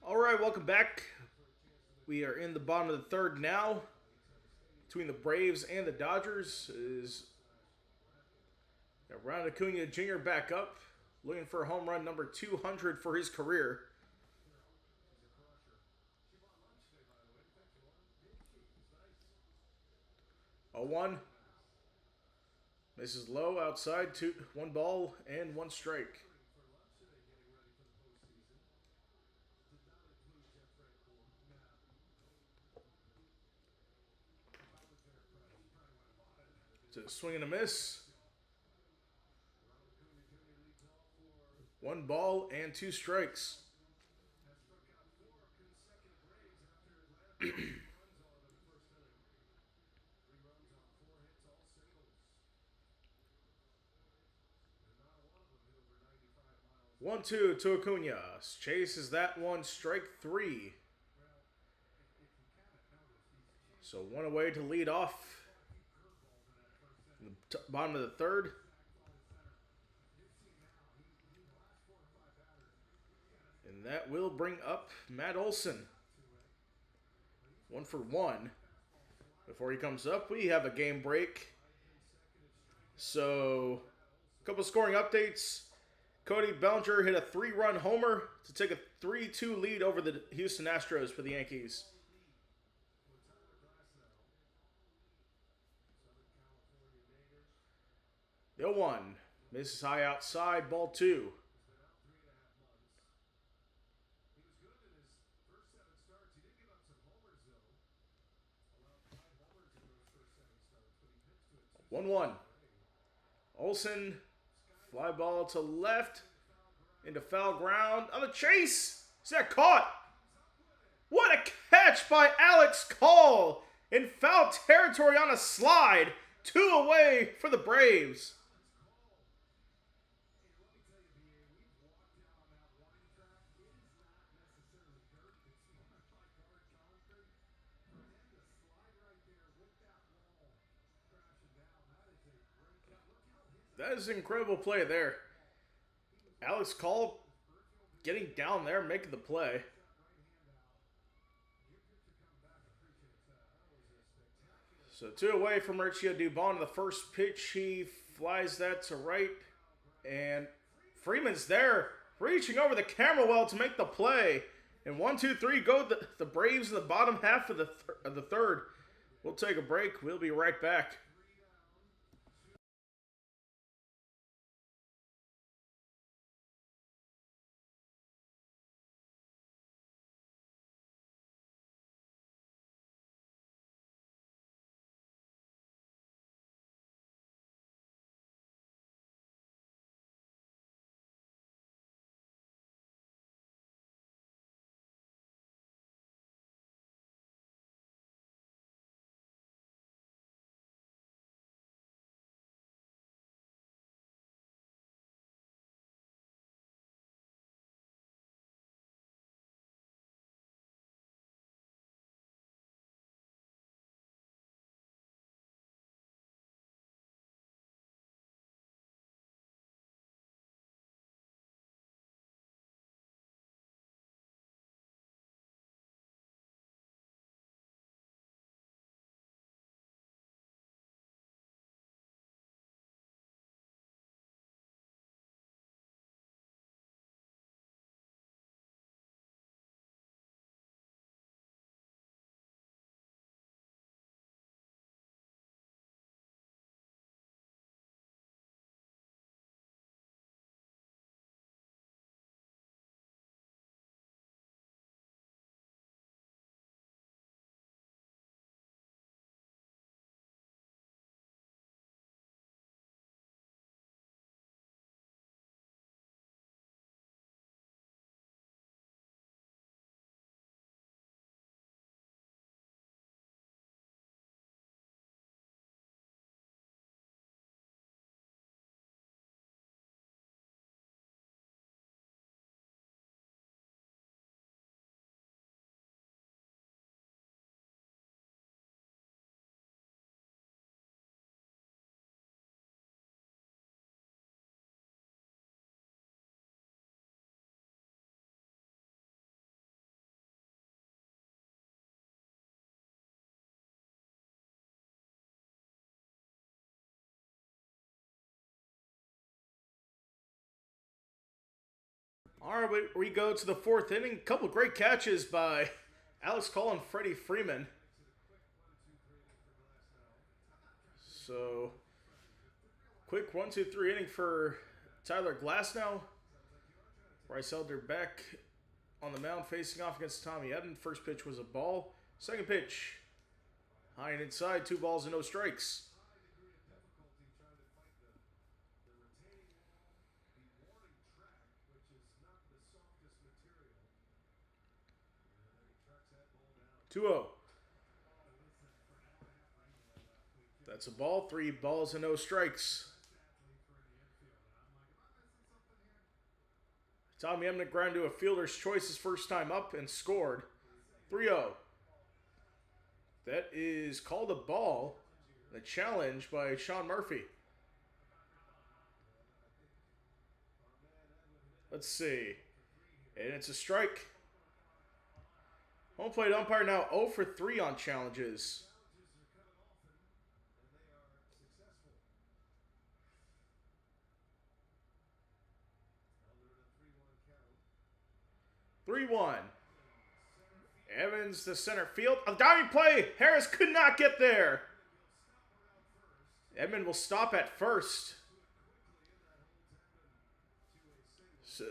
All right, welcome back. We are in the bottom of the third now. Between the Braves and the Dodgers is Ronald Acuna Jr. back up, looking for home run number 200 for his career. A 1. Misses low outside. 1 ball and 1 strike. It's a swing and a miss. 1 ball and 2 strikes. One, two to Acuna. Chases that one, strike 3. So 1 away to lead off. In the bottom of the third. And that will bring up Matt Olson. 1 for 1. Before he comes up, we have a game break. So, a couple scoring updates. Cody Bellinger hit a 3-run homer to take a 3-2 lead over the Houston Astros for the Yankees. The 0-1 misses high outside, ball 2. One one. Olsen, fly ball to left, into foul ground, on the chase. Is that caught? What a catch by Alex Call in foul territory on a slide. 2 away for the Braves. That is an incredible play there. Alex Call getting down there, making the play. So 2 away from Mauricio Dubon on the first pitch. He flies that to right. And Freeman's there, reaching over the camera well to make the play. And 1, 2, 3 go the Braves in the bottom half of the third. We'll take a break. We'll be right back. All right, we go to the fourth inning. A couple great catches by Alex Cole and Freddie Freeman. So, quick 1-2-3 inning for Tyler Glasnow. Bryce Elder back on the mound facing off against Tommy Edman. First pitch was a ball. Second pitch, high and inside, 2 balls and no strikes. Two-0. That's a ball. 3 balls and no strikes. Tommy Edman ground to a fielder's choice his first time up and scored. 3-0. That is called a ball. The challenge by Sean Murphy. Let's see. And it's a strike. Home plate umpire now 0 for 3 on challenges. (3-1). Evans to center field. A diving play. Harris could not get there. Edman will stop at first. So,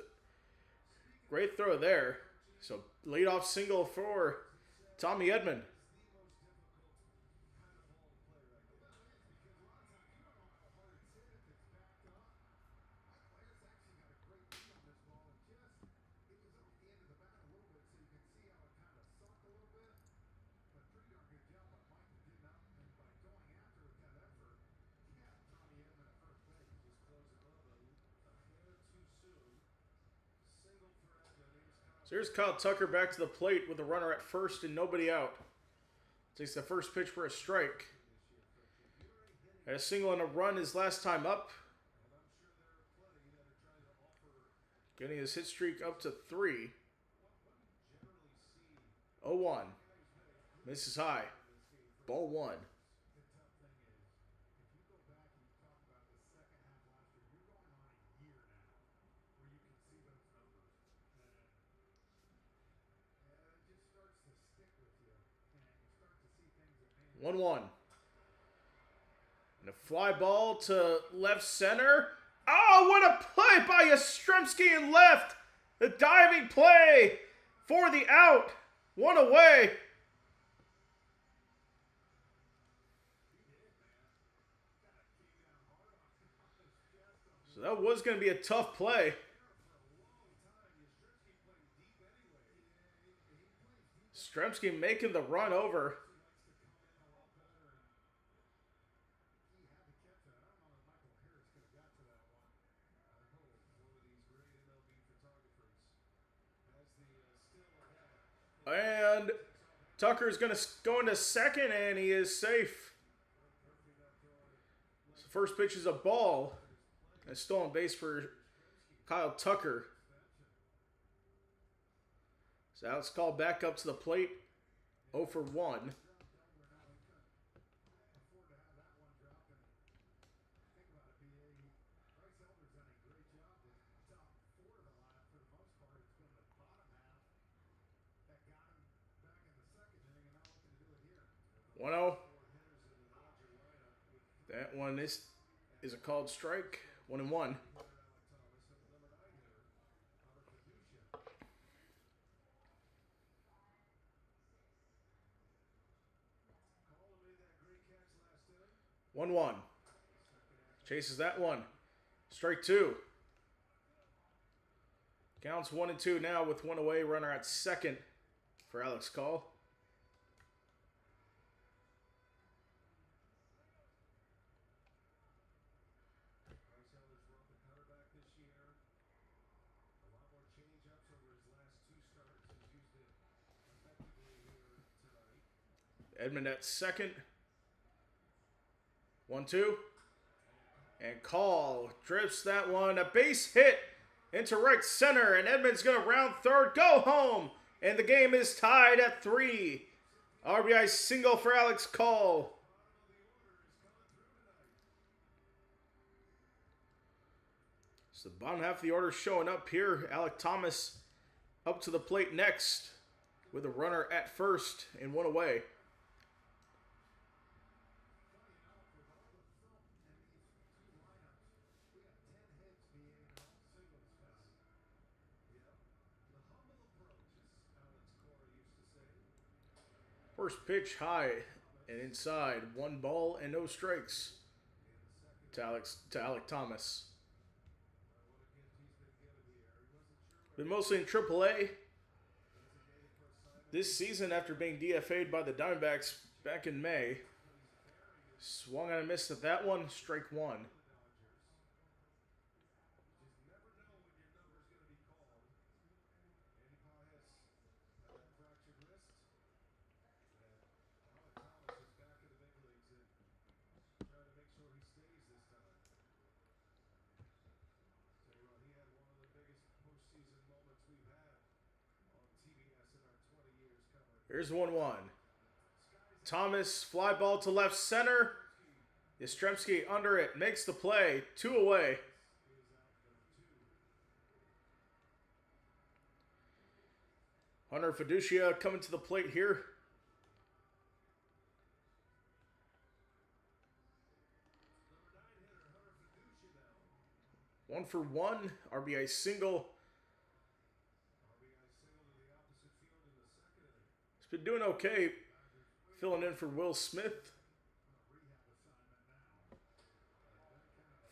great throw there. So leadoff single for Tommy Edman. So here's Kyle Tucker back to the plate with a runner at first and nobody out. Takes the first pitch for a strike. Had a single and a run his last time up. Getting his hit streak up to 3. 0-1. Misses high. Ball 1. (1-1). And a fly ball to left center. Oh, what a play by Yastrzemski in left. The diving play for the out. 1 away. So that was going to be a tough play. Yastrzemski making the run over. And Tucker's going to go into second, and he is safe. So first pitch is a ball. A stolen base for Kyle Tucker. So Alex called back up to the plate. 0 for 1. That one is a called strike. 1-1. (1-1). Chases that one. Strike 2. Counts 1-2 now with 1 away. Runner at second for Alex Call. Edman at second. 1-2. And Call drifts that one. A base hit into right center. And Edman's going to round third. Go home. And the game is tied at 3. RBI single for Alex Call. So the bottom half of the order showing up here. Alek Thomas up to the plate next with a runner at first and one away. First pitch high and inside. 1 ball and no strikes to Alek Thomas. Been mostly in AAA this season after being DFA'd by the Diamondbacks back in May. Swung and a miss at that one, strike 1. Here's 1-1. Thomas, fly ball to left center. Yastrzemski under it, makes the play. 2 away. Hunter Fiducia coming to the plate here. One for one, RBI single. He's been doing okay, filling in for Will Smith.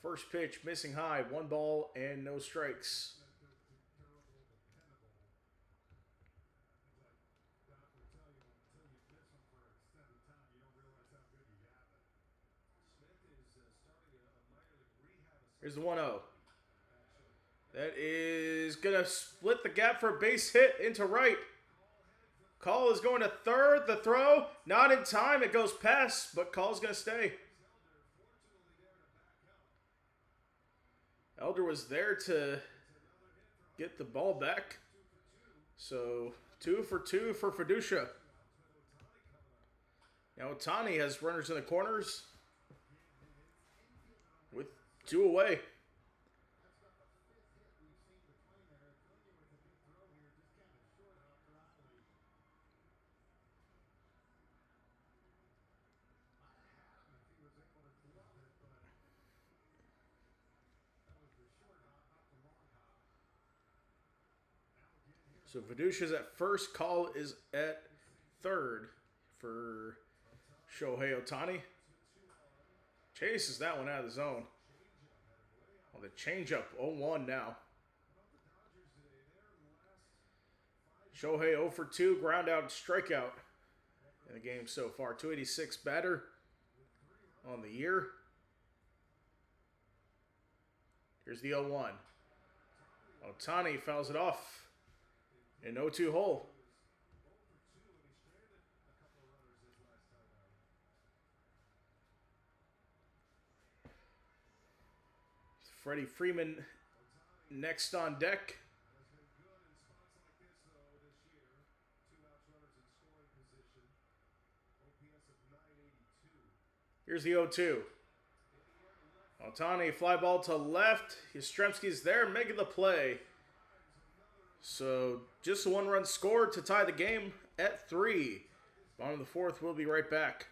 First pitch, missing high, 1 ball and no strikes. Here's the 1-0. That is going to split the gap for a base hit into right. Call is going to third. The throw, not in time. It goes past, but Call's going to stay. Elder was there to get the ball back. So 2 for 2 for Fiducia. Now Ohtani has runners in the corners with 2 away. So Fiducia's at first, Call is at third for Shohei Ohtani. Chases that one out of the zone. On the changeup, 0-1 now. Shohei 0 for 2, ground out, strikeout in the game so far. 286 batter on the year. Here's the 0-1. Ohtani fouls it off. An 0-2 hole. Freddie Freeman next on deck. Here's the 0-2. Ohtani, fly ball to left. Yastrzemski's there making the play. So just a 1-run score to tie the game at 3. Bottom of the 4th, we'll be right back.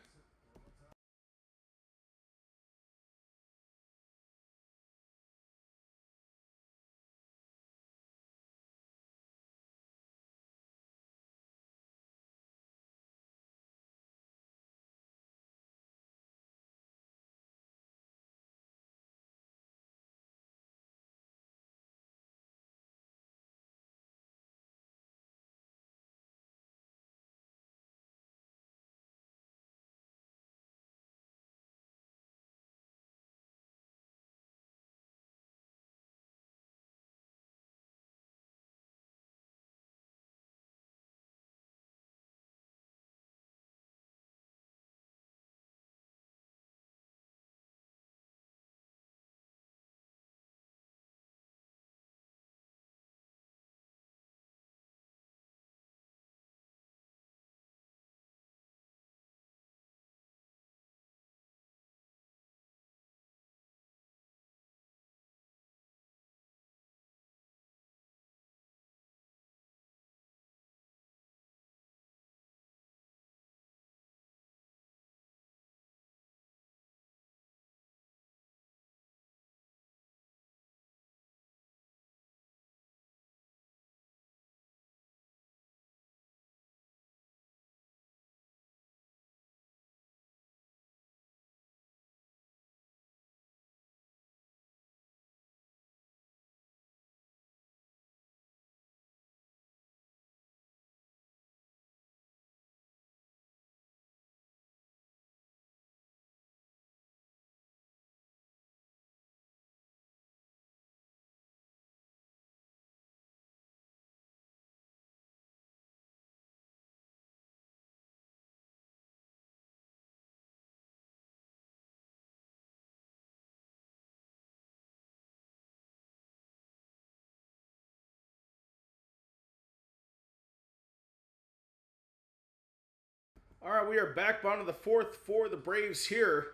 All right, we are back bottom of the fourth for the Braves here.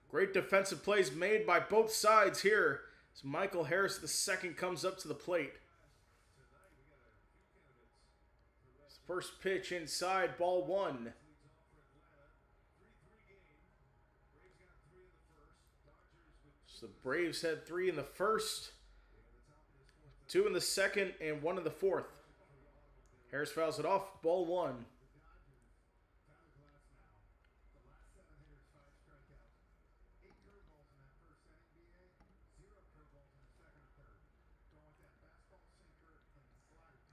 Great defensive plays made by both sides here. As Michael Harris II comes up to the plate. First pitch inside, ball one. So the Braves had 3 in the first, 2 in the second, and 1 in the fourth. Harris fouls it off, ball one.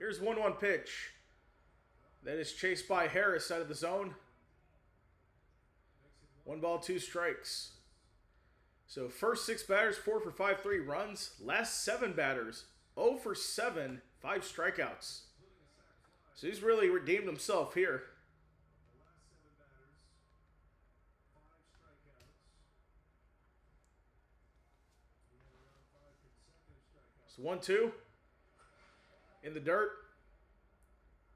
Here's 1-1 pitch. That is chased by Harris out of the zone. 1 ball, 2 strikes. So first 6 batters, 4 for 5, 3 runs. Last 7 batters, 0 for 7, 5 strikeouts. So he's really redeemed himself here. So 1-2. In the dirt.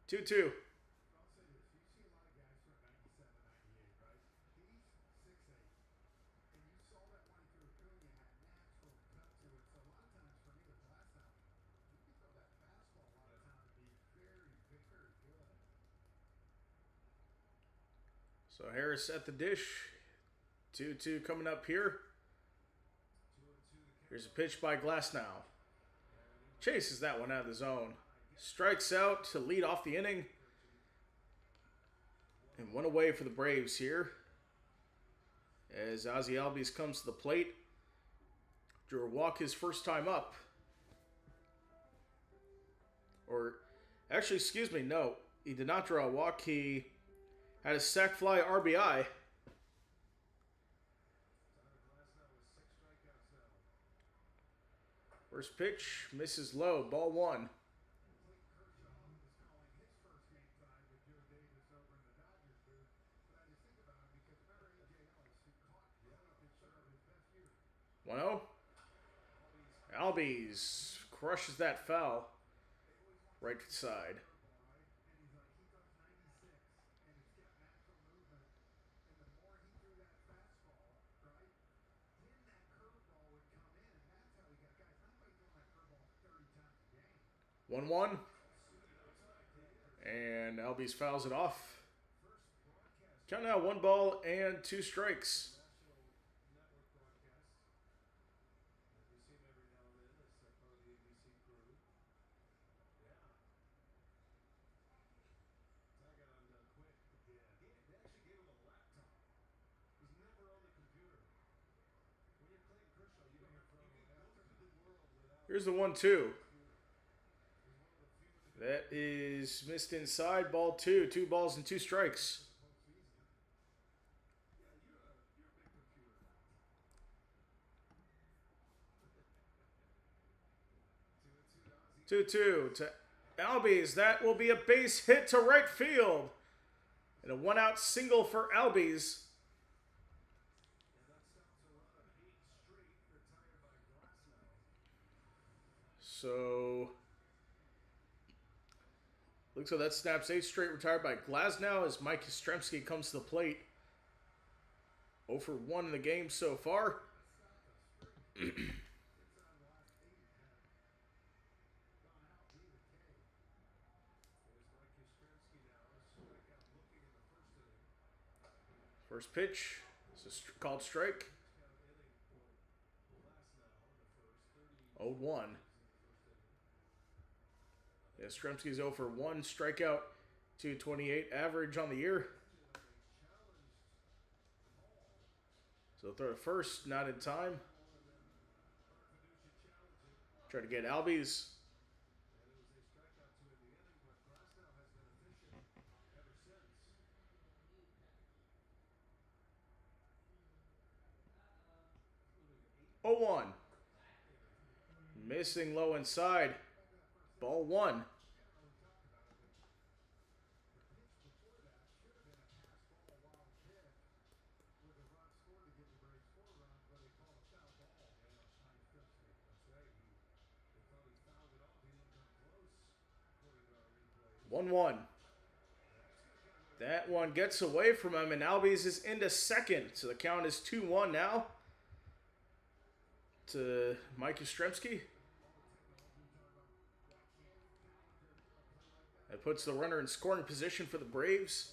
2-2. So Harris at the dish. 2-2 coming up here. Here's a pitch by Glasnow. Chases that one out of the zone. Strikes out to lead off the inning. And 1 away for the Braves here. As Ozzie Albies comes to the plate. Drew a walk his first time up. Or, actually, excuse me, no. He did not draw a walk. He had a sac fly RBI. First pitch, misses low, ball one. Well, Albies crushes that foul right side. One, and Albies fouls it off. Count now 1 ball and 2 strikes. Here's the 1-2. That is missed inside, ball 2. 2 balls and 2 strikes. 2-2 to Albies. That will be a base hit to right field. And a 1-out single for Albies. So, looks like that snaps 8 straight retired by Glasnow as Mike Yastrzemski comes to the plate. 0 for 1 in the game so far. First pitch, it's a called strike. 0-1. Yastrzemski's 0 for 1, strikeout, 228 average on the year. So throw to first, not in time. Try to get Albies. Oh, 1. Missing low inside. Ball 1. One. That one gets away from him, and Albies is into second. So the count is 2-1 now to Mike Yastrzemski. That puts the runner in scoring position for the Braves.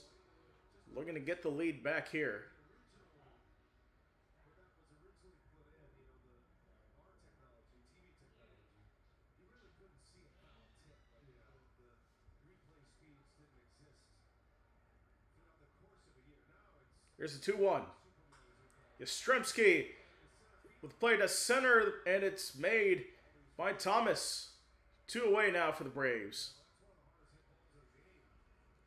Looking to get the lead back here. Here's a 2-1. Yastrzemski with play to center, and it's made by Thomas. 2 away now for the Braves.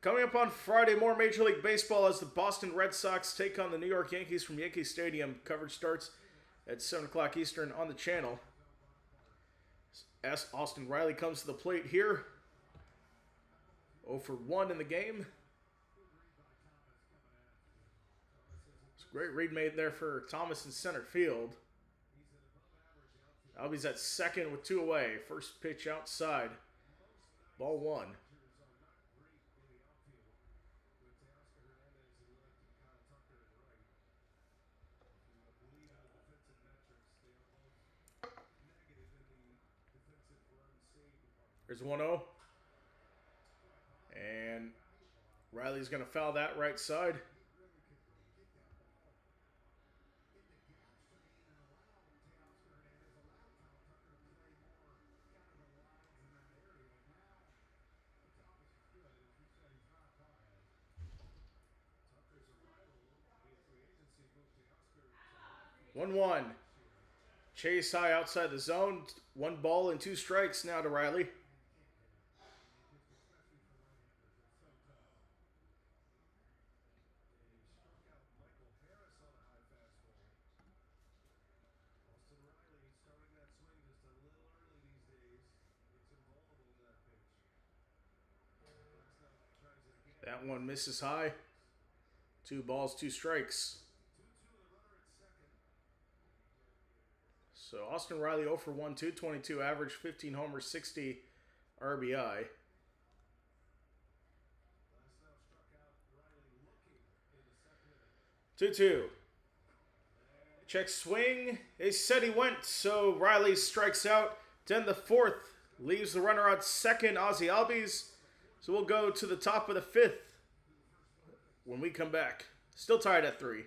Coming up on Friday, more Major League Baseball as the Boston Red Sox take on the New York Yankees from Yankee Stadium. Coverage starts at 7 o'clock Eastern on the channel. As Austin Riley comes to the plate here. 0 for 1 in the game. Great read made there for Thomas in center field. Albies at second with 2 away. First pitch outside. Ball 1. There's 1-0. And Riley's going to foul that right side. One. Chase high outside the zone. 1 ball and 2 strikes now to Riley. That one misses high. 2 balls, 2 strikes. So Austin Riley 0 for 1, 222 average, 15 homers, 60 RBI. Two. Check swing. They said he went, so Riley strikes out. Then the 4th leaves the runner on second, Ozzie Albies. So we'll go to the top of the 5th when we come back. Still tied at 3.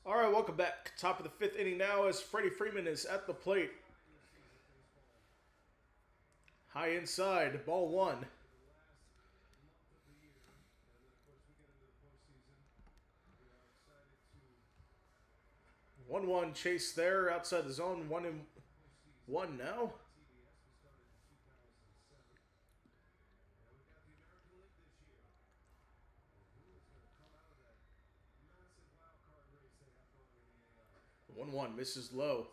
All right, welcome back. Top of the fifth inning now as Freddie Freeman is at the plate. High inside, ball one. 1-1 chase there outside the zone. 1-1 now. The 1-1 misses low.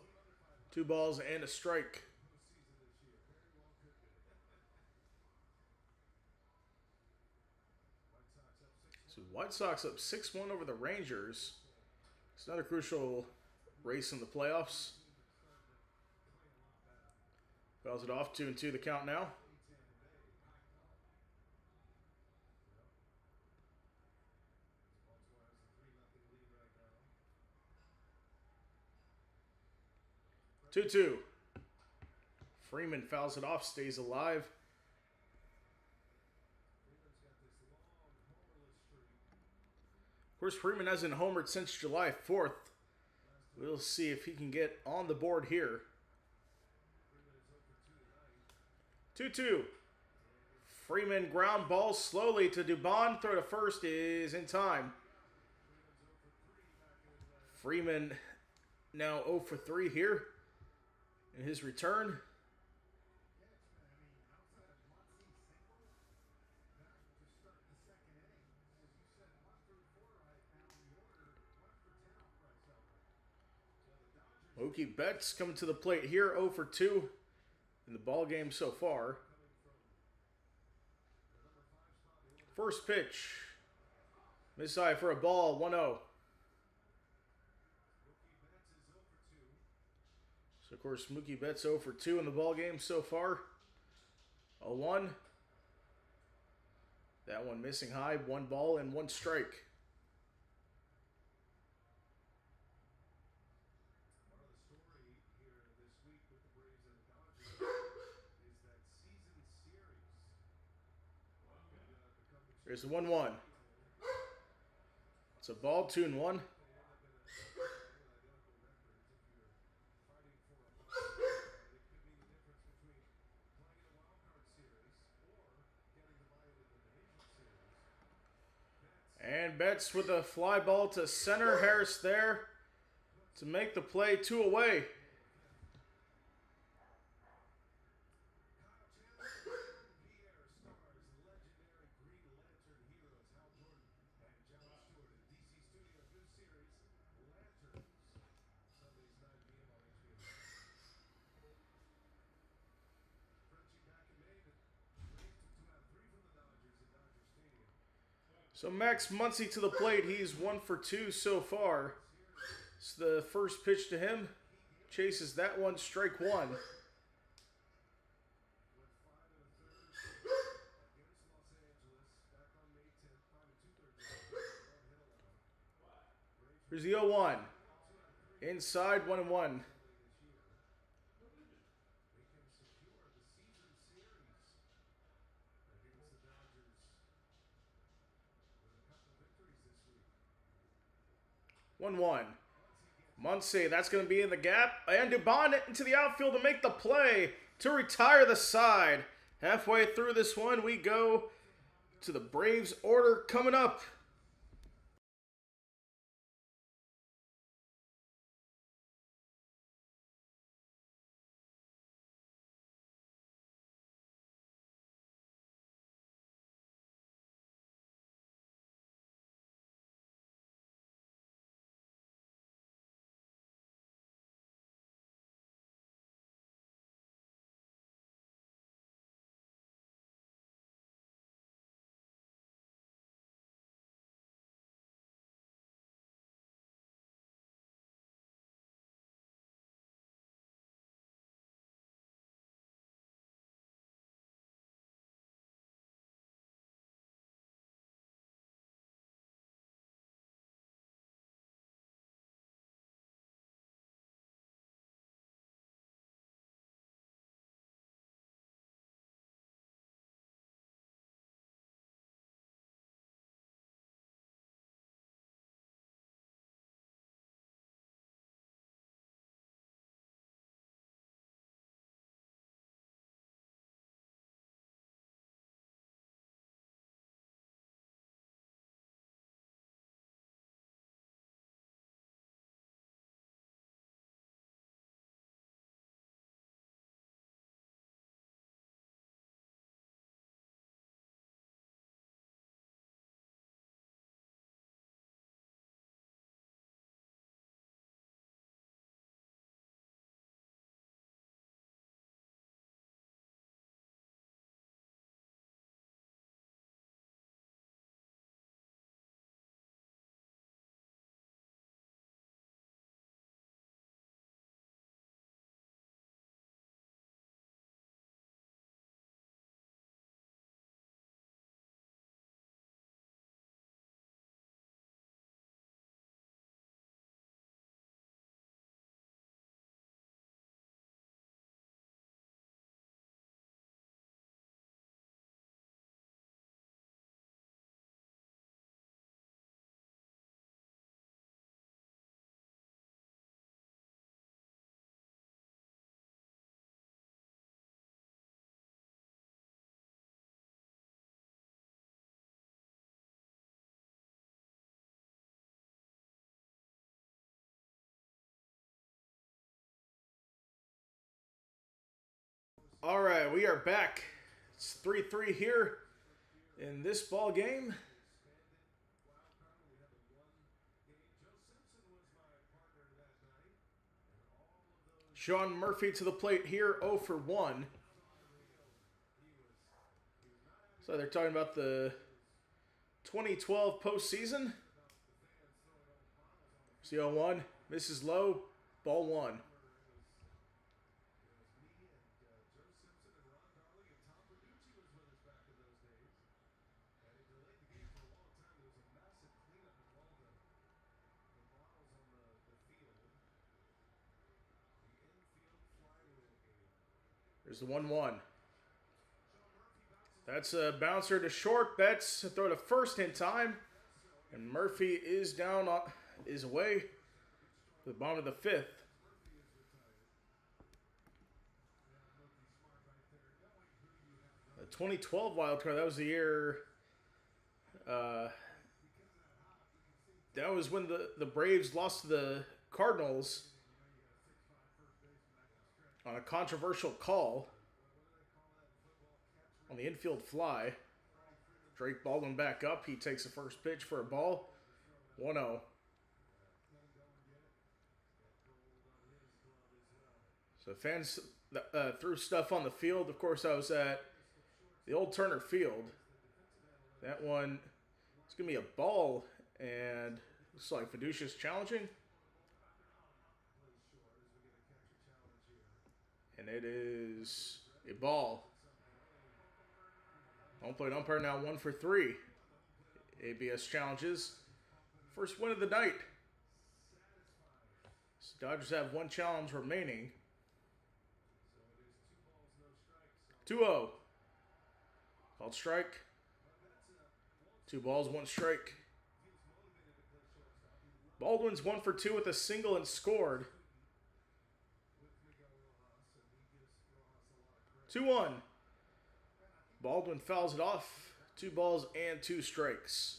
2 balls and a strike. So White Sox up 6-1 over the Rangers. It's another crucial race in the playoffs. Fouls it off, 2-2 the count now. Two. Freeman fouls it off, stays alive. Of course, Freeman hasn't homered since July 4th. We'll see if he can get on the board here. 2-2. Freeman ground ball slowly to Dubon. Throw to first is in time. Freeman now 0 for 3 here in his return. Mookie Betts coming to the plate here, 0 for 2 in the ball game so far. First pitch. Miss high for a ball, 1-0. So, of course, Mookie Betts 0 for 2 in the ball game so far. 0-1. That one missing high, 1 ball and 1 strike. Here's the 1-1. It's a ball, 2-1. And Betts with a fly ball to center. Harris there to make the play, 2 away. So Max Muncy to the plate. He's 1 for 2 so far. It's the first pitch to him. Chases that one, strike 1. Here's the 0-1. Inside, 1-1. Muncy, that's going to be in the gap. And Dubon into the outfield to make the play to retire the side. Halfway through this one, we go to the Braves order coming up. All right, we are back. It's 3-3 here in this ball game. Sean Murphy to the plate here, 0 for 1. So they're talking about the 2012 postseason. 0-1, misses low, ball 1. There's the 1-1. That's a bouncer to short. Betts to throw to first in time. And Murphy is down, is away to the bottom of the 5th. The 2012 wild card, that was the year. That was when the Braves lost to the Cardinals on a controversial call on the infield fly. Drake Baldwin back up. He takes the first pitch for a ball. 1-0. So fans threw stuff on the field. Of course, I was at the old Turner Field. That one, it's going to be a ball, and looks like Fiducia's challenging. And it is a ball. Home plate umpire now 1 for 3. ABS challenges. First win of the night. So Dodgers have 1 challenge remaining. 2-0. Called strike. 2 balls, 1 strike. Baldwin's 1 for 2 with a single and scored. 2-1. Baldwin fouls it off. 2 balls and 2 strikes.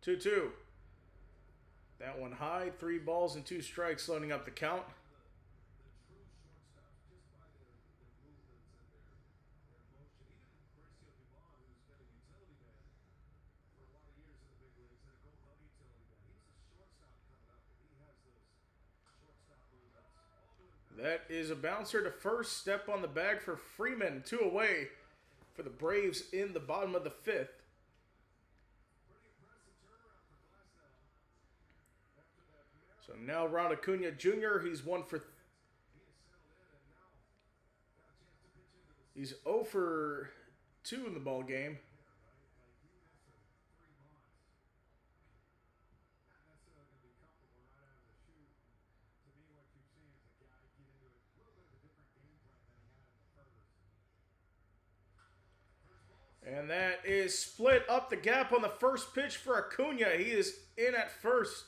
Two. That one high. 3 balls and 2 strikes, loading up the count. That is a bouncer to first. Step on the bag for Freeman. 2 away for the Braves in the bottom of the 5th. So now Ron Acuna Jr. He's 1 for... He's 0 for 2 in the ball game. And that is split up the gap on the first pitch for Acuna. He is in at first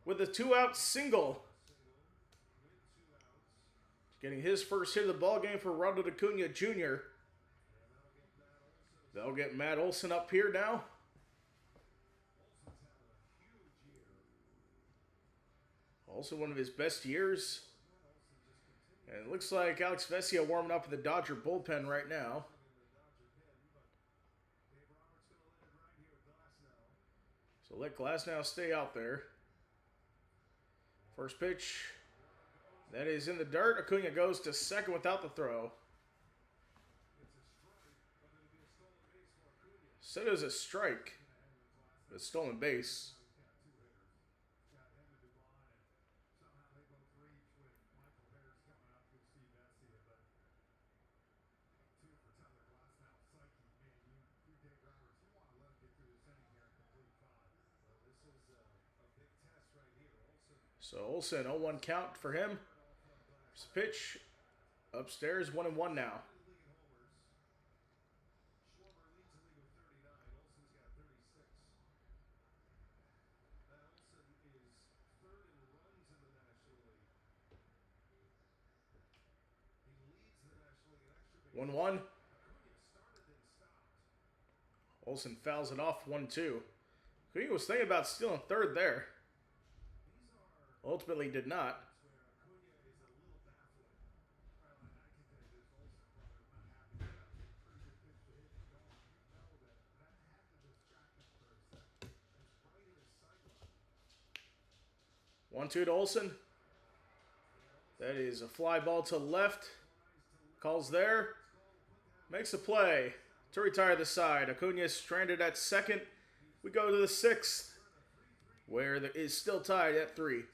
with a 2-out single. Getting his first hit of the ball game for Ronald Acuna Jr. They'll get Matt Olson up here now. Also one of his best years. And it looks like Alex Vesia warming up in the Dodger bullpen right now. So let Glasnow stay out there. First pitch. That is in the dirt. Acuna goes to second without the throw. Said it was a strike. A stolen base. So Olsen, 0-1 count for him. Pitch upstairs, 1-1 now. 1-1. Olsen fouls it off 1-2. Acuna was thinking about stealing third there. Ultimately did not. One two to Olsen. That is a fly ball to left. Calls there. Makes a play to retire the side. Acuna is stranded at second. We go to the sixth, where it is still tied at 3.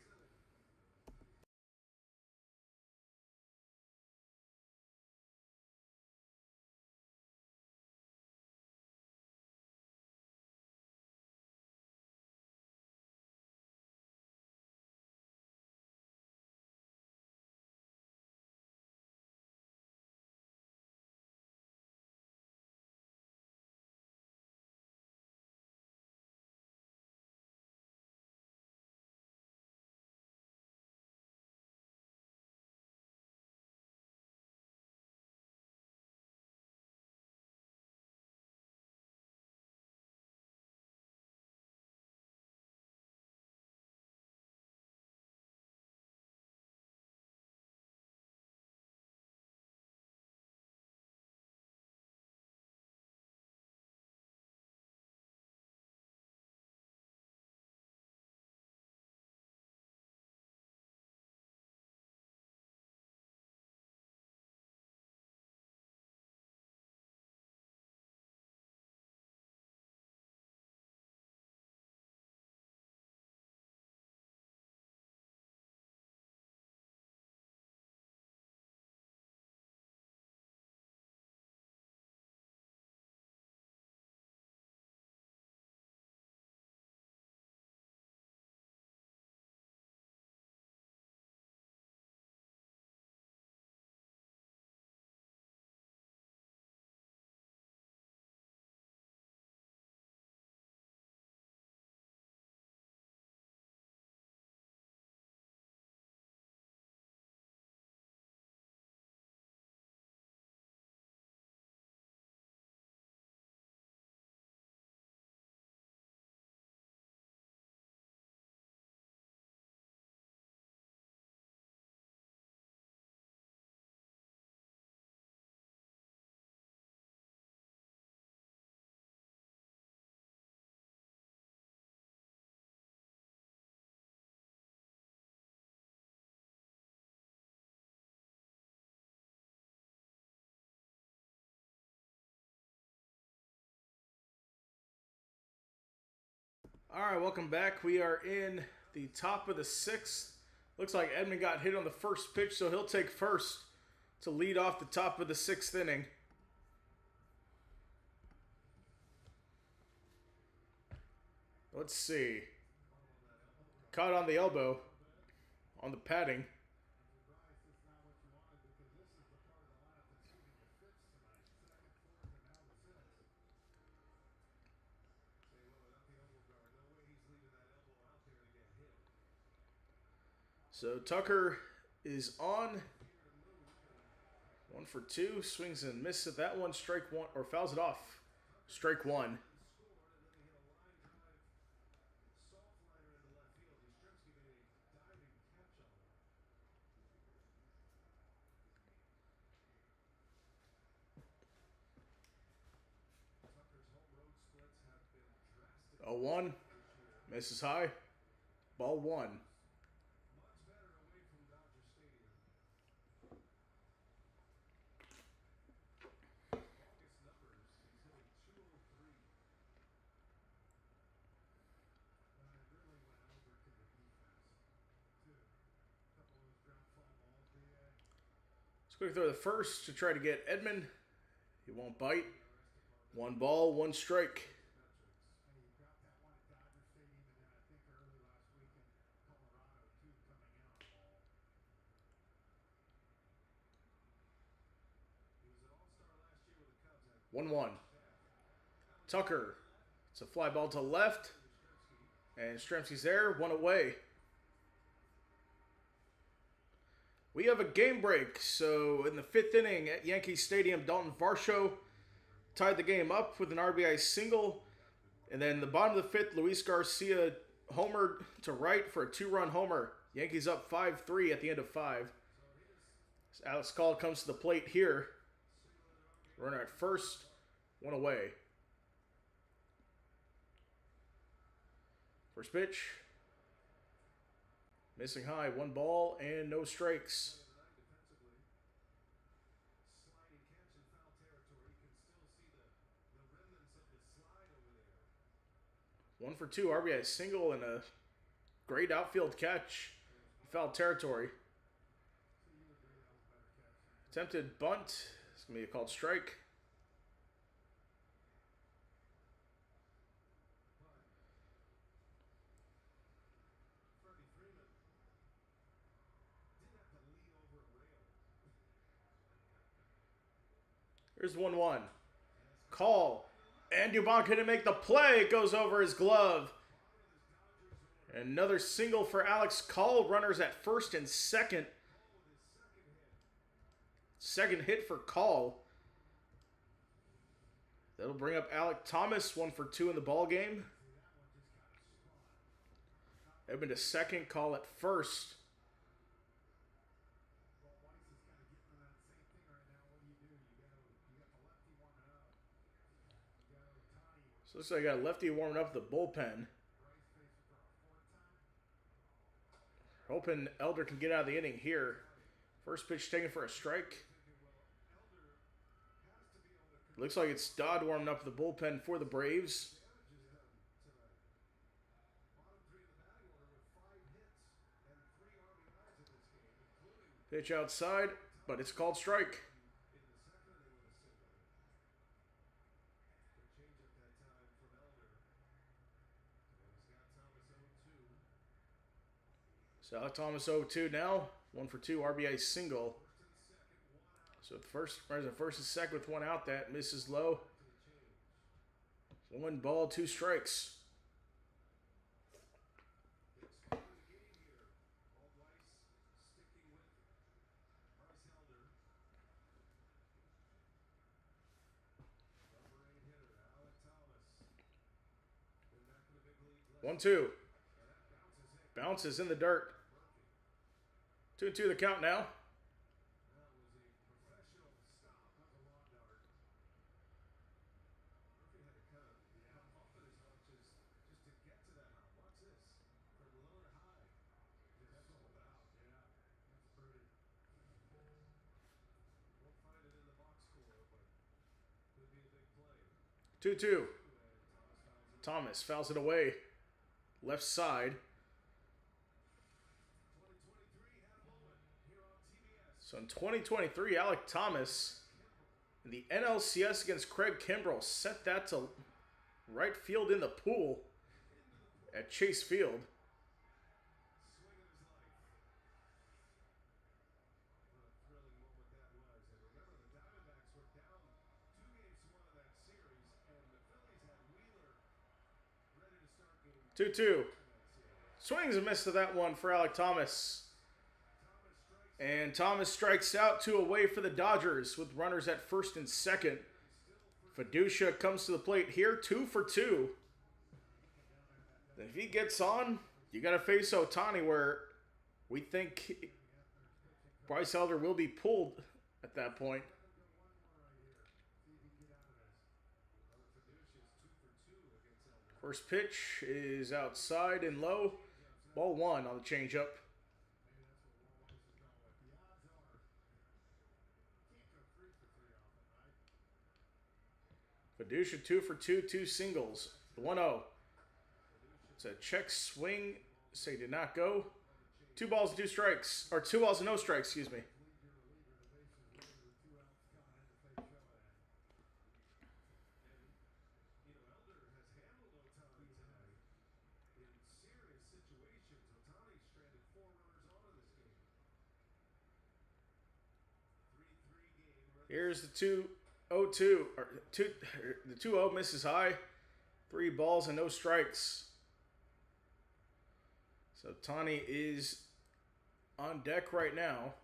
All right, welcome back. We are in the top of the 6th. Looks like Edman got hit on the first pitch, so he'll take first to lead off the top of the 6th inning. Let's see. Caught on the elbow, on the padding. So Tucker is on. 1 for 2. Swings and misses at that one. Strike 1, or fouls it off. Strike 1. A 1. Misses high. Ball 1. Quick throw the first to try to get Edman. He won't bite. 1 ball, 1 strike. One one. Tucker. It's a fly ball to left. And Stremski's there. 1 away. We have a game break. So in the 5th inning at Yankee Stadium, Dalton Varsho tied the game up with an RBI single. And then the bottom of the 5th, Luis Garcia homered to right for a 2-run homer. Yankees up 5-3 at the end of 5. So Alex Call comes to the plate here. Runner at first, 1 away. First pitch. Missing high, 1 ball and no strikes. One for 2, RBI single and a great outfield catch. Foul territory. Attempted bunt. It's going to be a called strike. Here's 1-1. Call. And Dubon couldn't make the play. It goes over his glove. Another single for Alex Call. Runners at first and second. Second hit for Call. That'll bring up Alec Thomas, 1 for 2 in the ball game. Edmund to second, Call at first. So looks like I got a lefty warming up the bullpen. Hoping Elder can get out of the inning here. First pitch taken for a strike. Looks like it's Dodd warming up the bullpen for the Braves. Pitch outside, but it's called strike. So Alec Thomas 0-2 now. 1 for 2, RBI single. So first and second with 1 out. That misses low. 1 ball, 2 strikes. One, 2. Bounces in the dirt. 2-2 the count now. Two. Thomas fouls it away. Left side. So in 2023, Alec Thomas in the NLCS against Craig Kimbrell sent that to right field in the pool at Chase Field. Two. Swings and miss to that one for Alec Thomas. And Thomas strikes out, 2 away for the Dodgers with runners at first and second. Fiducia comes to the plate here, 2 for 2. If he gets on, you got to face Ohtani, where we think Bryce Elder will be pulled at that point. First pitch is outside and low. Ball 1 on the changeup. Fiducia 2 for 2, 2 singles. 1-0. It's a check swing. Say did not go. 2 balls and 2 strikes. Or 2 balls and no strikes, excuse me. Here's the 2-0, the 2-0 misses high. 3 balls and no strikes. So Ohtani is on deck right now.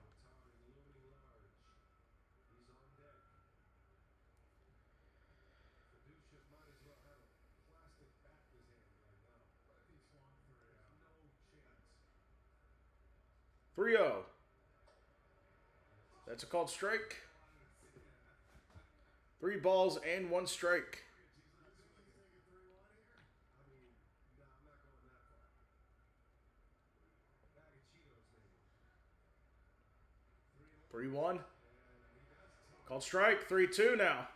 3-0. That's a called strike. 3 balls and 1 strike. Three one. Called strike. 3-2 now.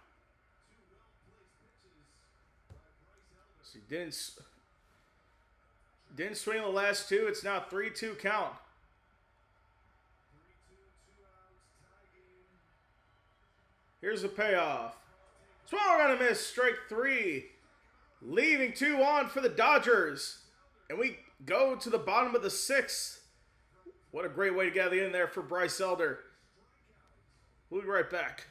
So he didn't swing the last 2. It's now 3-2 count. Here's the payoff. Swung on a miss. Strike 3. Leaving 2 on for the Dodgers. And we go to the bottom of the 6th. What a great way to get in there for Bryce Elder. We'll be right back.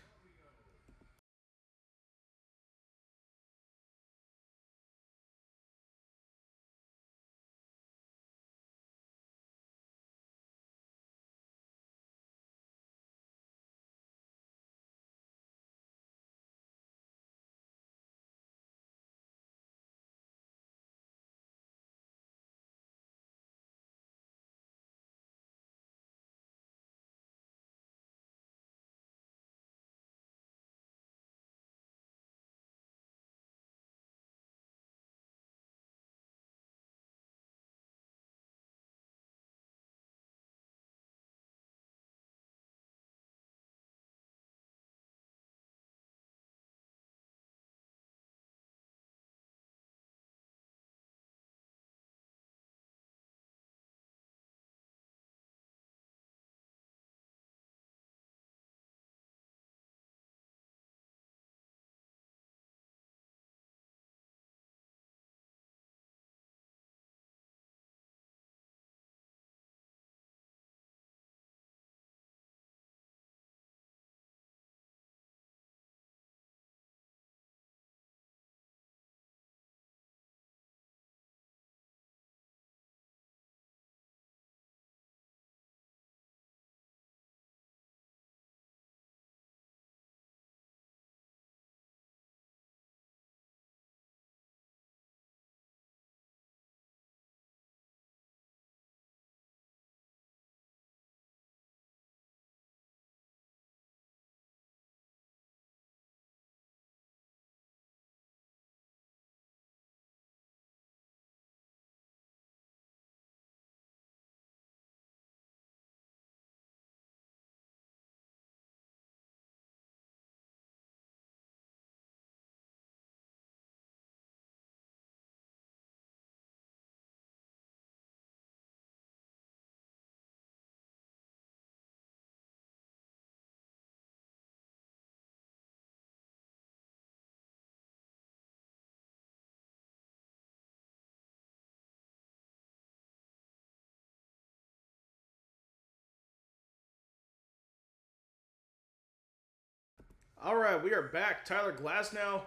All right, we are back. Tyler Glasnow.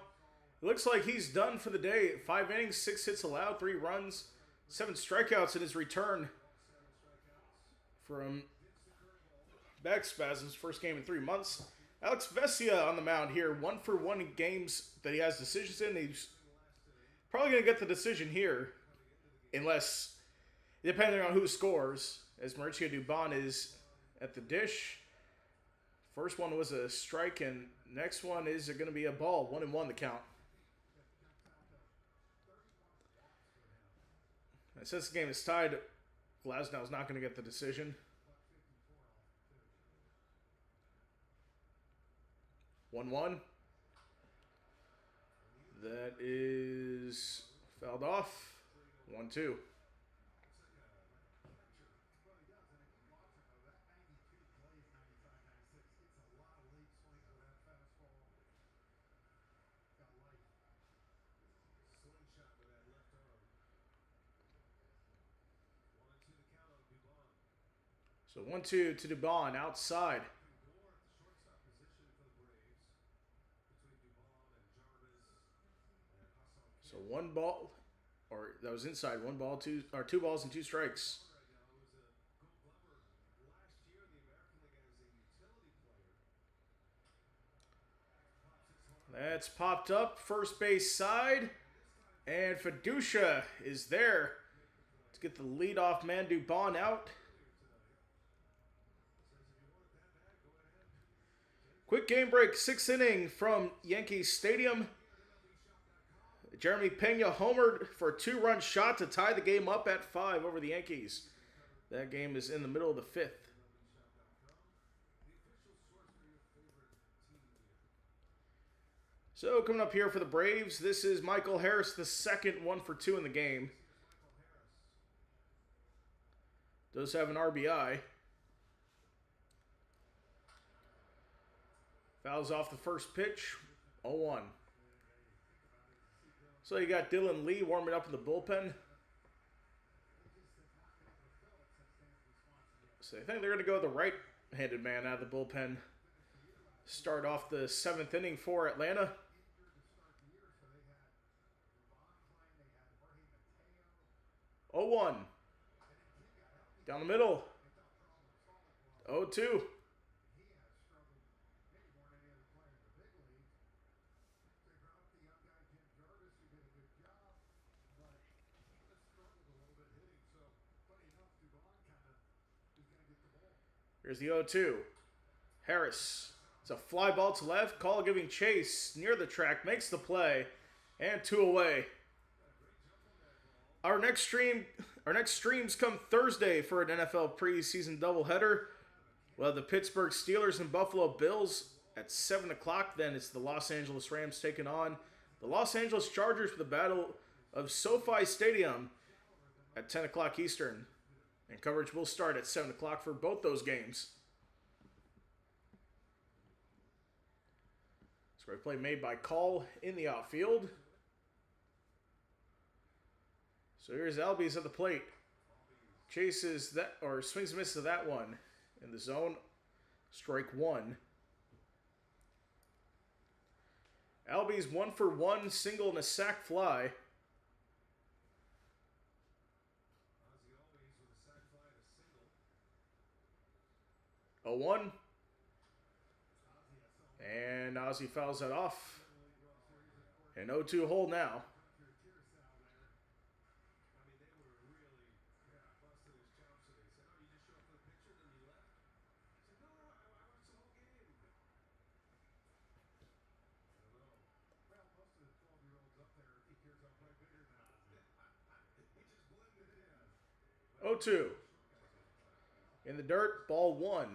It looks like he's done for the day. 5 innings, 6 hits allowed, 3 runs, 7 strikeouts in his return from back spasms. First game in 3 months. Alex Vesia on the mound here. 1 for 1 in games that he has decisions in. He's probably going to get the decision here, unless, depending on who scores, as Mauricio Dubon is at the dish. First one was a strike, and next one is going to be a ball. 1-1 the count. And since the game is tied, Glasnow is not going to get the decision. 1-1. That is fouled off. 1-2. So 1-2 to Dubon outside. So 1 ball, or that was inside. 1 ball, 2 balls and 2 strikes. That's popped up first base side, and Fiducia is there to get the leadoff man Dubon out. Quick game break, 6th inning from Yankee Stadium. Jeremy Pena homered for a 2-run shot to tie the game up at 5 over the Yankees. That game is in the middle of the 5th. So coming up here for the Braves, this is Michael Harris, the second, 1 for 2 in the game. Does have an RBI. Fouls off the first pitch, 0-1. So you got Dylan Lee warming up in the bullpen. So I think they're going to go the right-handed man out of the bullpen. Start off the 7th inning for Atlanta. Oh, 1. Down the middle. 0-2. Here's the 0-2. Harris. It's a fly ball to left. Call giving chase near the track. Makes the play. And 2 away. Our next streams come Thursday for an NFL preseason doubleheader. Well, the Pittsburgh Steelers and Buffalo Bills at 7 o'clock. Then it's the Los Angeles Rams taking on the Los Angeles Chargers for the Battle of SoFi Stadium at 10 o'clock Eastern. And coverage will start at 7 o'clock for both those games. Square play made by Call in the outfield. So here's Albies at the plate. Chases that, or swings and misses to that one. In the zone, strike 1. Albies 1 for 1, single and a sac fly. A 1. And Ozzie fouls that off. An 0-2 hold now. Oh, 2. In the dirt, ball 1.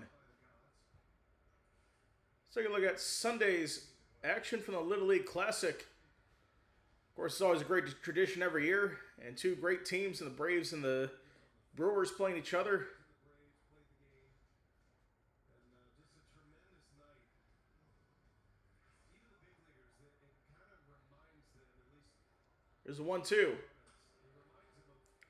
Let's take a look at Sunday's action from the Little League Classic. Of course, it's always a great tradition every year, and 2 great teams in the Braves and the Brewers playing each other. Here's a 1-2.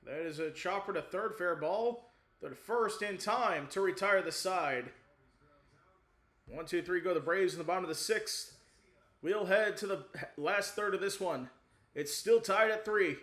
That is a chopper to third, fair ball. They're to first in time to retire the side. 1, 2, 3 go the Braves in the bottom of the 6th. We'll head to the last third of this one. It's still tied at 3.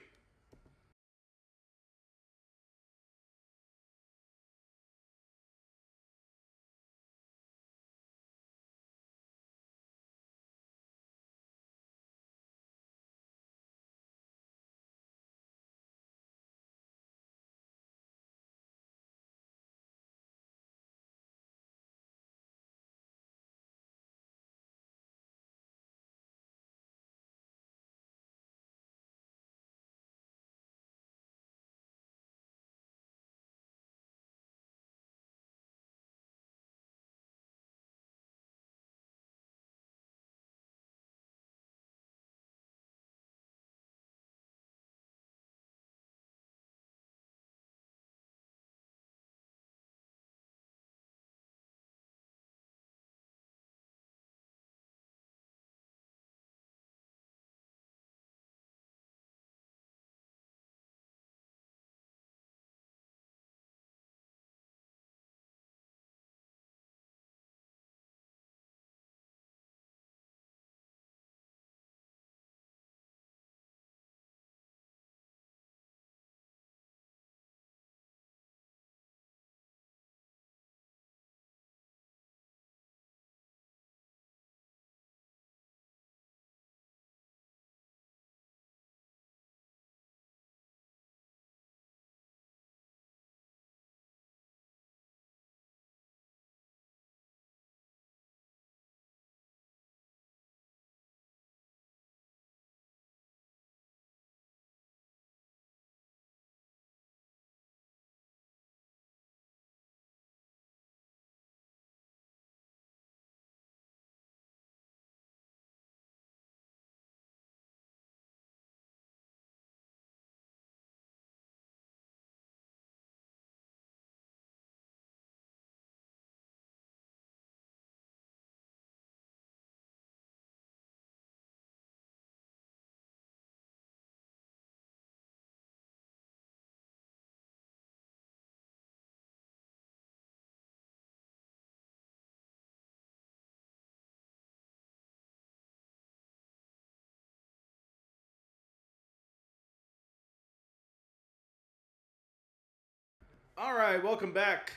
All right, welcome back.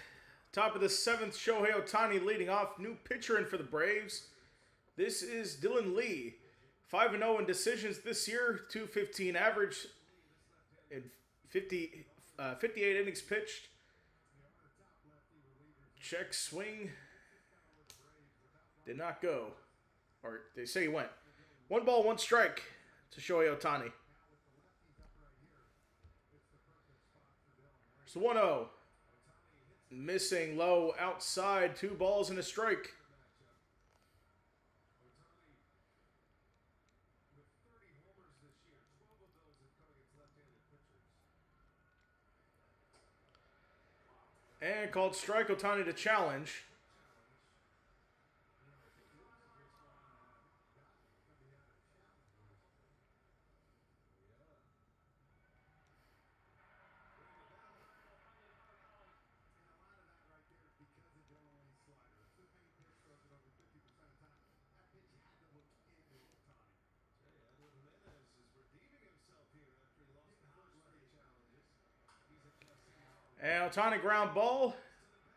Top of the 7th, Shohei Ohtani leading off. New pitcher in for the Braves. This is Dylan Lee. 5-0 in decisions this year. 215 average in 58 innings pitched. Check swing. Did not go. Or they say he went. 1 ball, 1 strike to Shohei Ohtani. So 1-0. Missing low outside. 2 balls and a strike. And called strike. Ohtani to challenge. And Ohtani ground ball.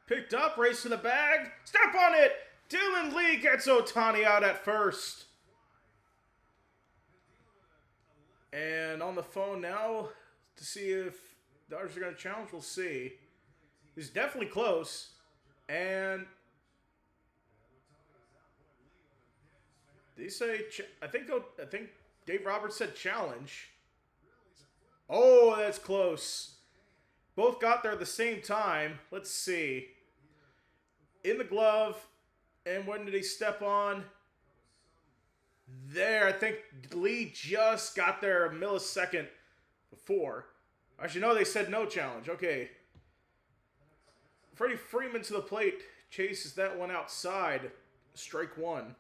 Picked up, race to the bag. Step on it! Dylan Lee gets Ohtani out at first. And on the phone now to see if the Dodgers are going to challenge. We'll see. He's definitely close. And they say, I think Dave Roberts said challenge. Oh, that's close. Both got there at the same time. Let's see. In the glove. And when did he step on? There. I think Lee just got there a millisecond before. Actually, no, they said no challenge. Okay. Freddie Freeman to the plate. Chases that one outside. Strike 1.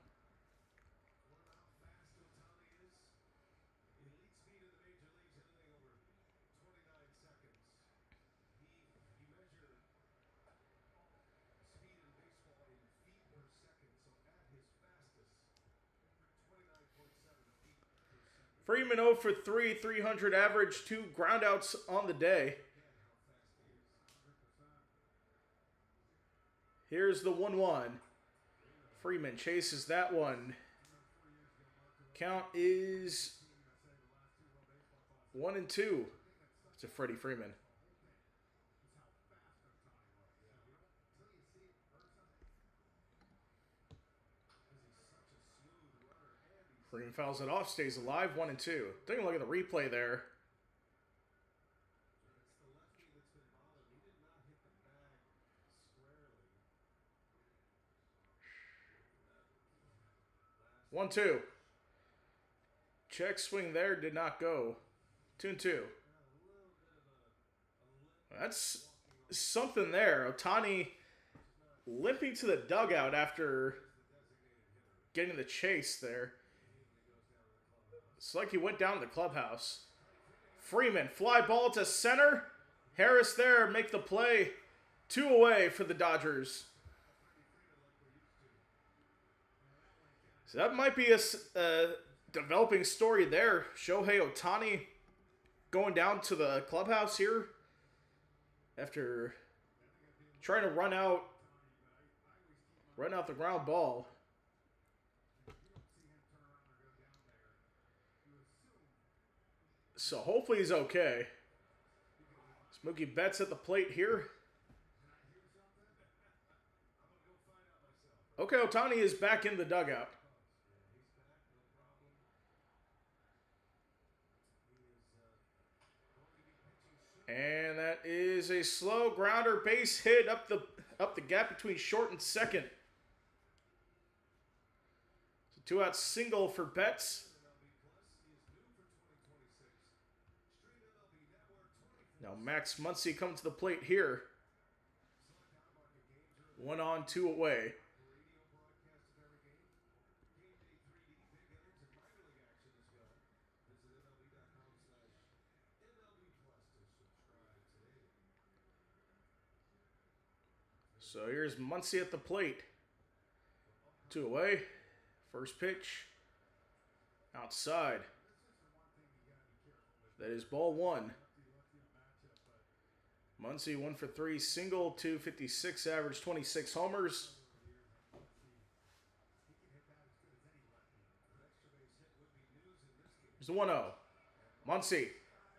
Freeman 0 for 3, 300 average, 2 groundouts on the day. Here's the 1-1. Freeman chases that one. Count is 1-2 to Freddie Freeman. Freeman fouls it off, stays alive, 1-2. Taking a look at the replay there. One, 2. Check swing there, did not go. 2-2. That's something there. Ohtani limping to the dugout after getting the chase there. It's like he went down to the clubhouse. Freeman, fly ball to center. Harris there, make the play. 2 away for the Dodgers. So that might be a developing story there. Shohei Ohtani going down to the clubhouse here after trying to run out the ground ball. So hopefully he's okay. Mookie Betts at the plate here. Okay, Ohtani is back in the dugout. And that is a slow grounder base hit up the gap between short and second. It's a 2-out single for Betts. Now Max Muncy coming to the plate here. 1 on, 2 away. So here's Muncy at the plate. 2 away. First pitch. Outside. That is ball 1. Muncy 1 for 3, single, 256 average, 26 homers. There's the 1-0. Muncy.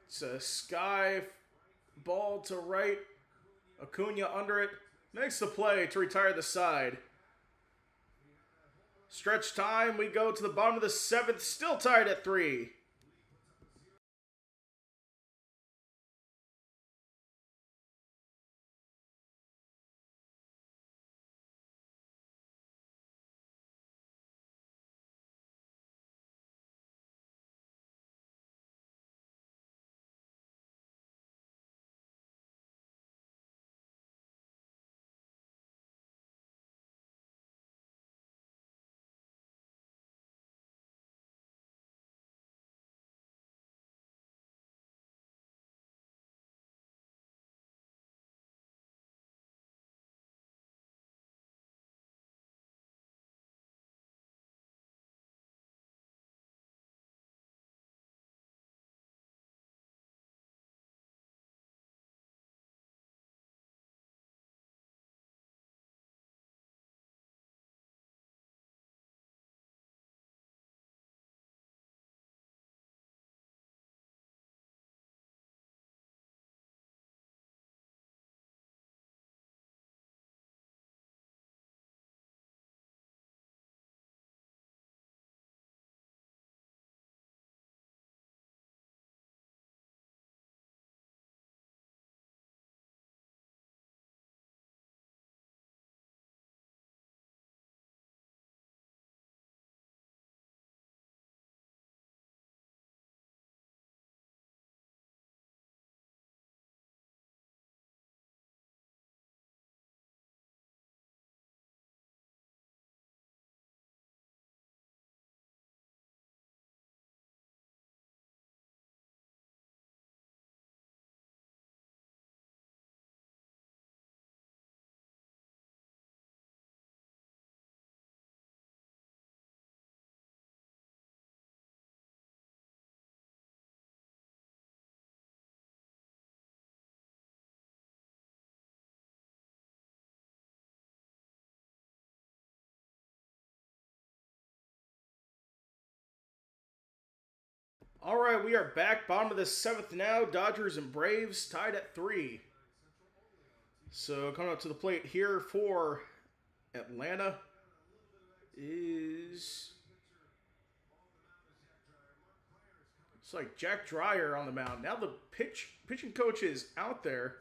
It's a sky ball to right. Acuna under it. Makes the play to retire the side. Stretch time. We go to the bottom of the 7th. Still tied at 3. All right, we are back. Bottom of the 7th now. Dodgers and Braves tied at 3. So coming up to the plate here for Atlanta is... It's like Jack Dreyer on the mound. Now the pitching coach is out there.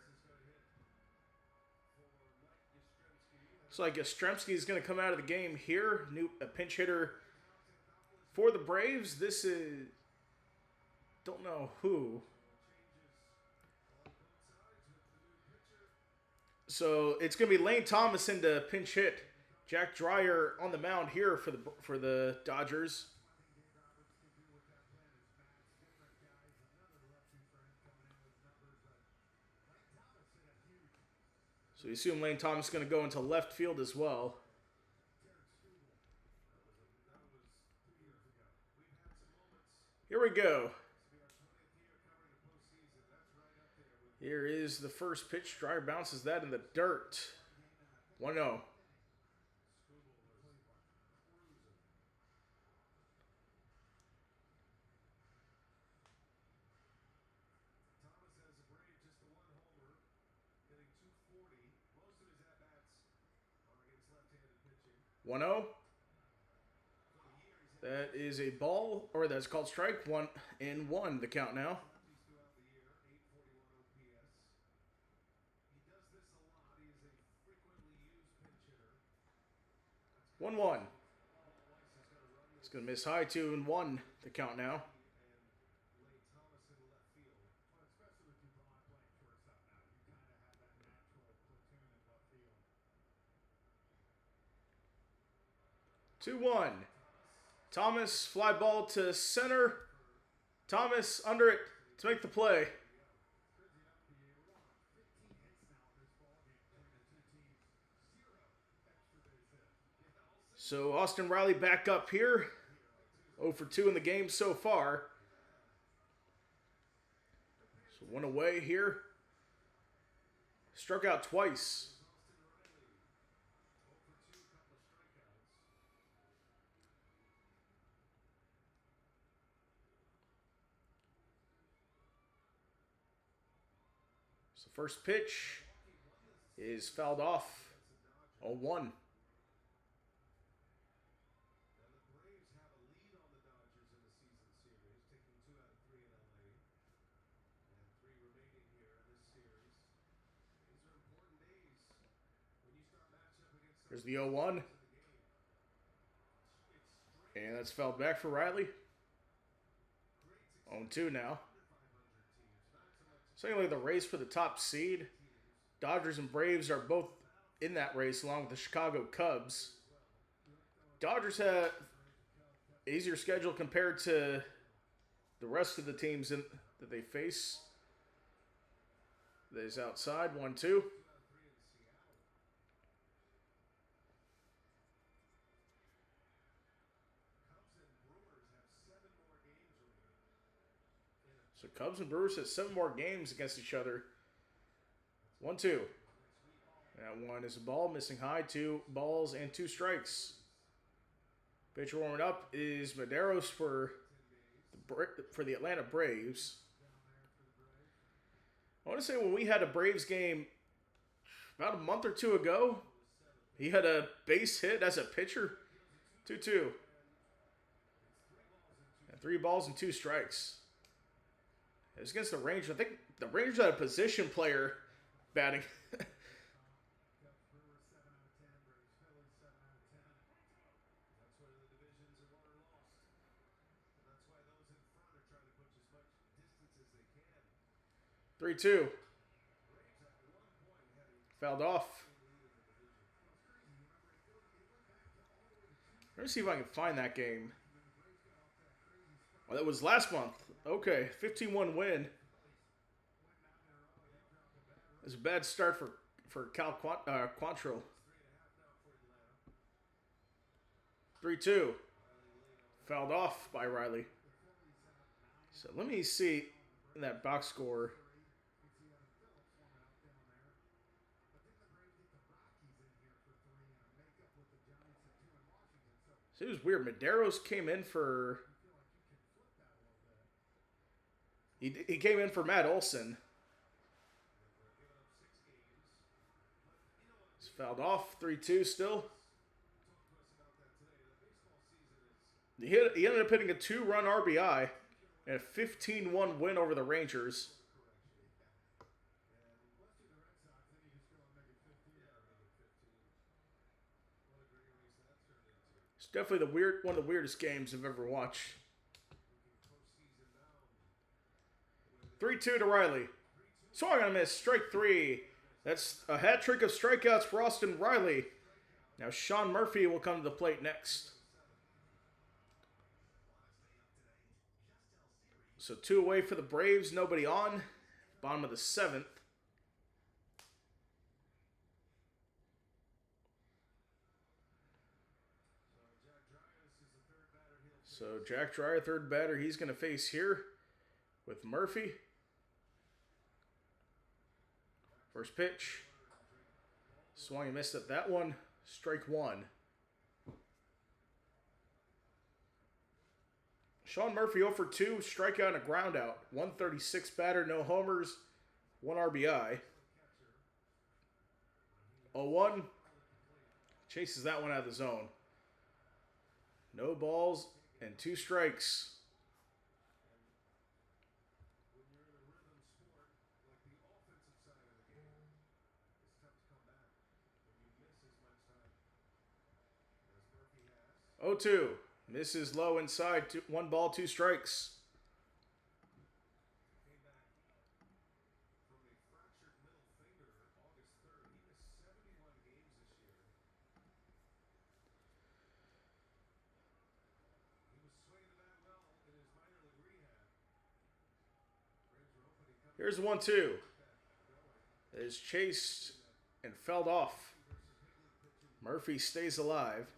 Looks like Yastrzemski is going to come out of the game here. A pinch hitter for the Braves. This is... Don't know who. So it's going to be Lane Thomas in to pinch hit. Jack Dreyer on the mound here for the Dodgers. So you assume Lane Thomas is going to go into left field as well. Here we go. Here is the first pitch. Dreyer bounces that in the dirt. 1-0. That is a ball, or that's called strike. 1-1, the count now. 1-1. It's going to miss high. 2-1, the count now. Two one. Thomas, fly ball to center. Thomas under it to make the play. So Austin Riley back up here. 0 for 2 in the game so far. So one away here. Struck out twice. So first pitch is fouled off. 0-1. Here's the 0-1. And that's fouled back for Riley. 0-2 now. Secondly, the race for the top seed. Dodgers and Braves are both in that race along with the Chicago Cubs. Dodgers have an easier schedule compared to the rest of the teams that they face. There's outside, 1-2. So Cubs and Brewers have 7 more games against each other. 1-2. That one is a ball, missing high, 2 balls and 2 strikes. Pitcher warming up is Medeiros for the Atlanta Braves. I want to say when we had a Braves game about a month or 2 ago, he had a base hit as a pitcher. 2-2. And 3 balls and 2 strikes. It was against the Rangers. I think the Rangers had a position player batting. Three, 2. Fouled off. Let me see if I can find that game. Well, that was last month. Okay, 15-1 win. It's a bad start for Cal Quantrill. 3-2. Fouled off by Riley. So let me see in that box score. So it was weird. Medeiros came in for... He came in for Matt Olson. He's fouled off. 3-2 still. He ended up hitting a 2-run RBI and a 15-1 win over the Rangers. It's definitely one of the weirdest games I've ever watched. 3-2 to Riley. Swung on a miss. Strike 3. That's a hat trick of strikeouts for Austin Riley. Now Sean Murphy will come to the plate next. So 2 away for the Braves. Nobody on. Bottom of the 7th. So Jack Dreyer, third batter, he's going to face here with Murphy. First pitch. Swung and missed at that one. Strike 1. Sean Murphy 0 for 2. Strikeout and a ground out. 136 batter, no homers, 1 RBI. 0-1. Chases that one out of the zone. No balls and 2 strikes. Oh, 2. Misses low inside. 1 ball, 2 strikes. Here's 1-2. It is chased and fouled off. Murphy stays alive.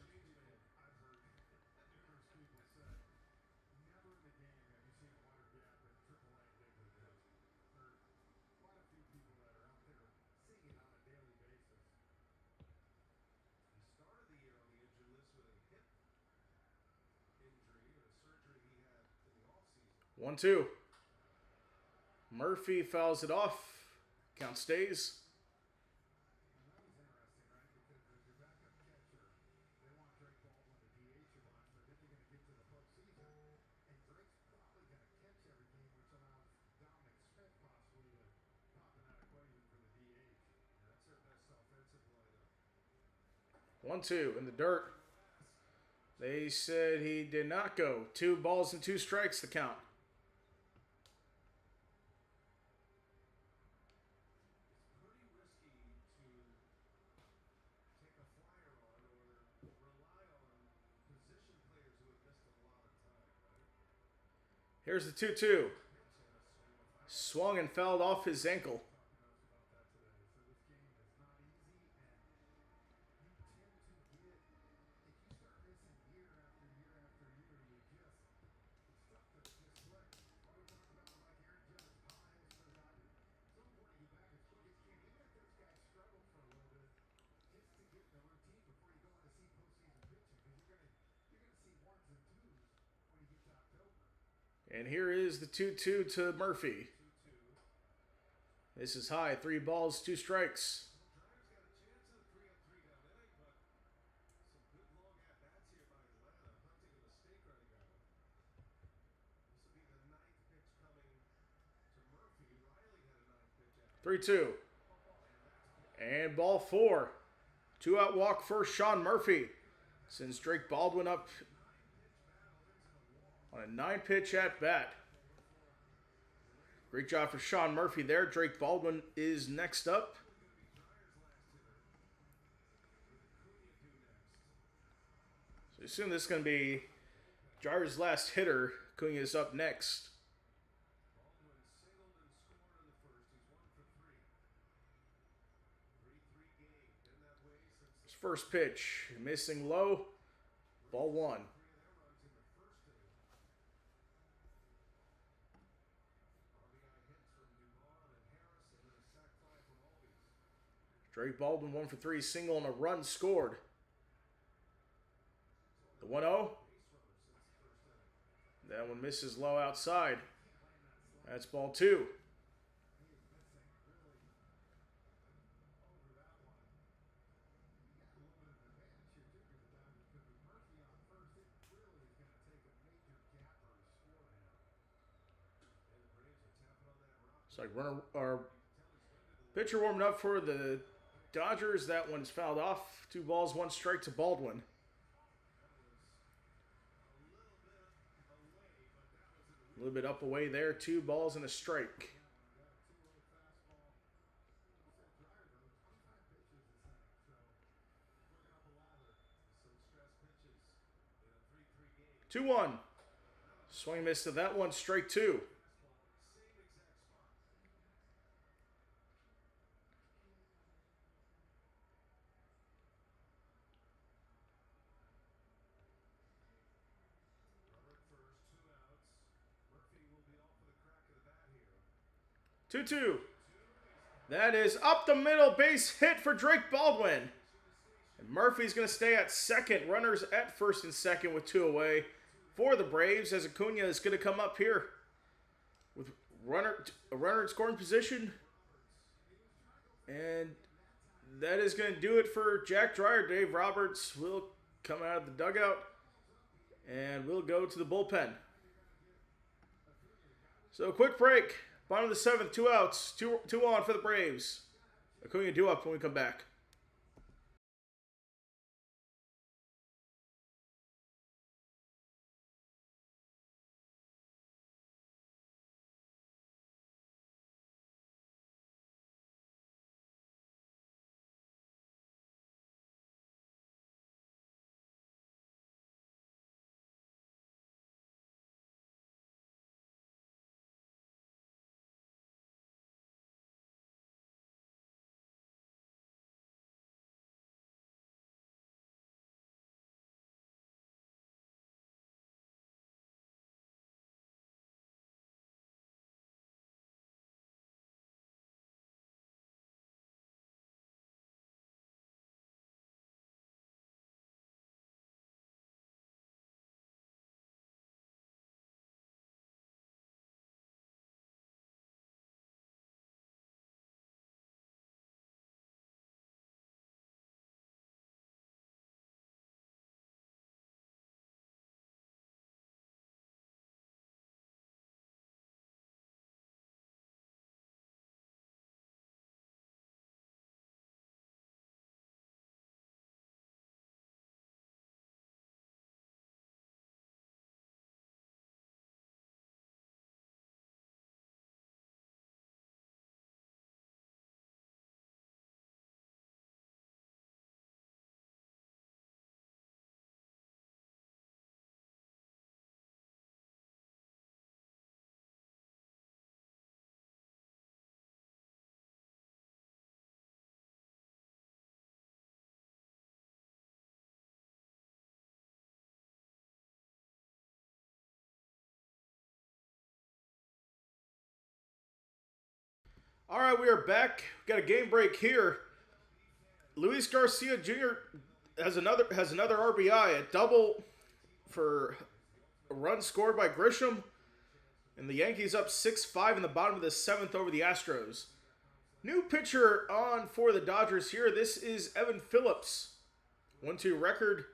1-2. Murphy fouls it off. Count stays. One, two in the dirt. They said he did not go. 2 balls and 2 strikes, the count. Here's the 2-2. Swung and fouled off his ankle. And here is the 2-2 to Murphy. This is high. 3 balls, 2 strikes. Three, 2. And ball 4. 2-out walk for Sean Murphy. Sends Drake Baldwin up on a 9-pitch at bat. Great job for Sean Murphy there. Drake Baldwin is next up. So I assume this is going to be Jar's last hitter. Cunha is up next. His first pitch, missing low. Ball 1. Drake Baldwin 1 for 3, single and a run scored. The 1-0. That one misses low outside. That's ball 2. It's like runner or pitcher warming up for the Dodgers. That one's fouled off. 2 balls, 1 strike to Baldwin. A little bit up away there. 2 balls and a strike. Two, 1. Swing missed to that one. Strike 2. Two. That is up the middle, base hit for Drake Baldwin. And Murphy's going to stay at second. Runners at first and second with 2 away for the Braves, as Acuna is going to come up here with a runner in scoring position. And that is going to do it for Jack Dreyer. Dave Roberts will come out of the dugout and we'll go to the bullpen. So quick break. Bottom of the 7th, 2 outs, 2 on for the Braves. Acuna due up when we come back. All right, we are back. We got a game break here. Luis Garcia Jr. has another RBI, a double for a run scored by Grisham, and the Yankees up 6-5 in the bottom of the 7th over the Astros. New pitcher on for the Dodgers here. This is Evan Phillips. 1-2 record,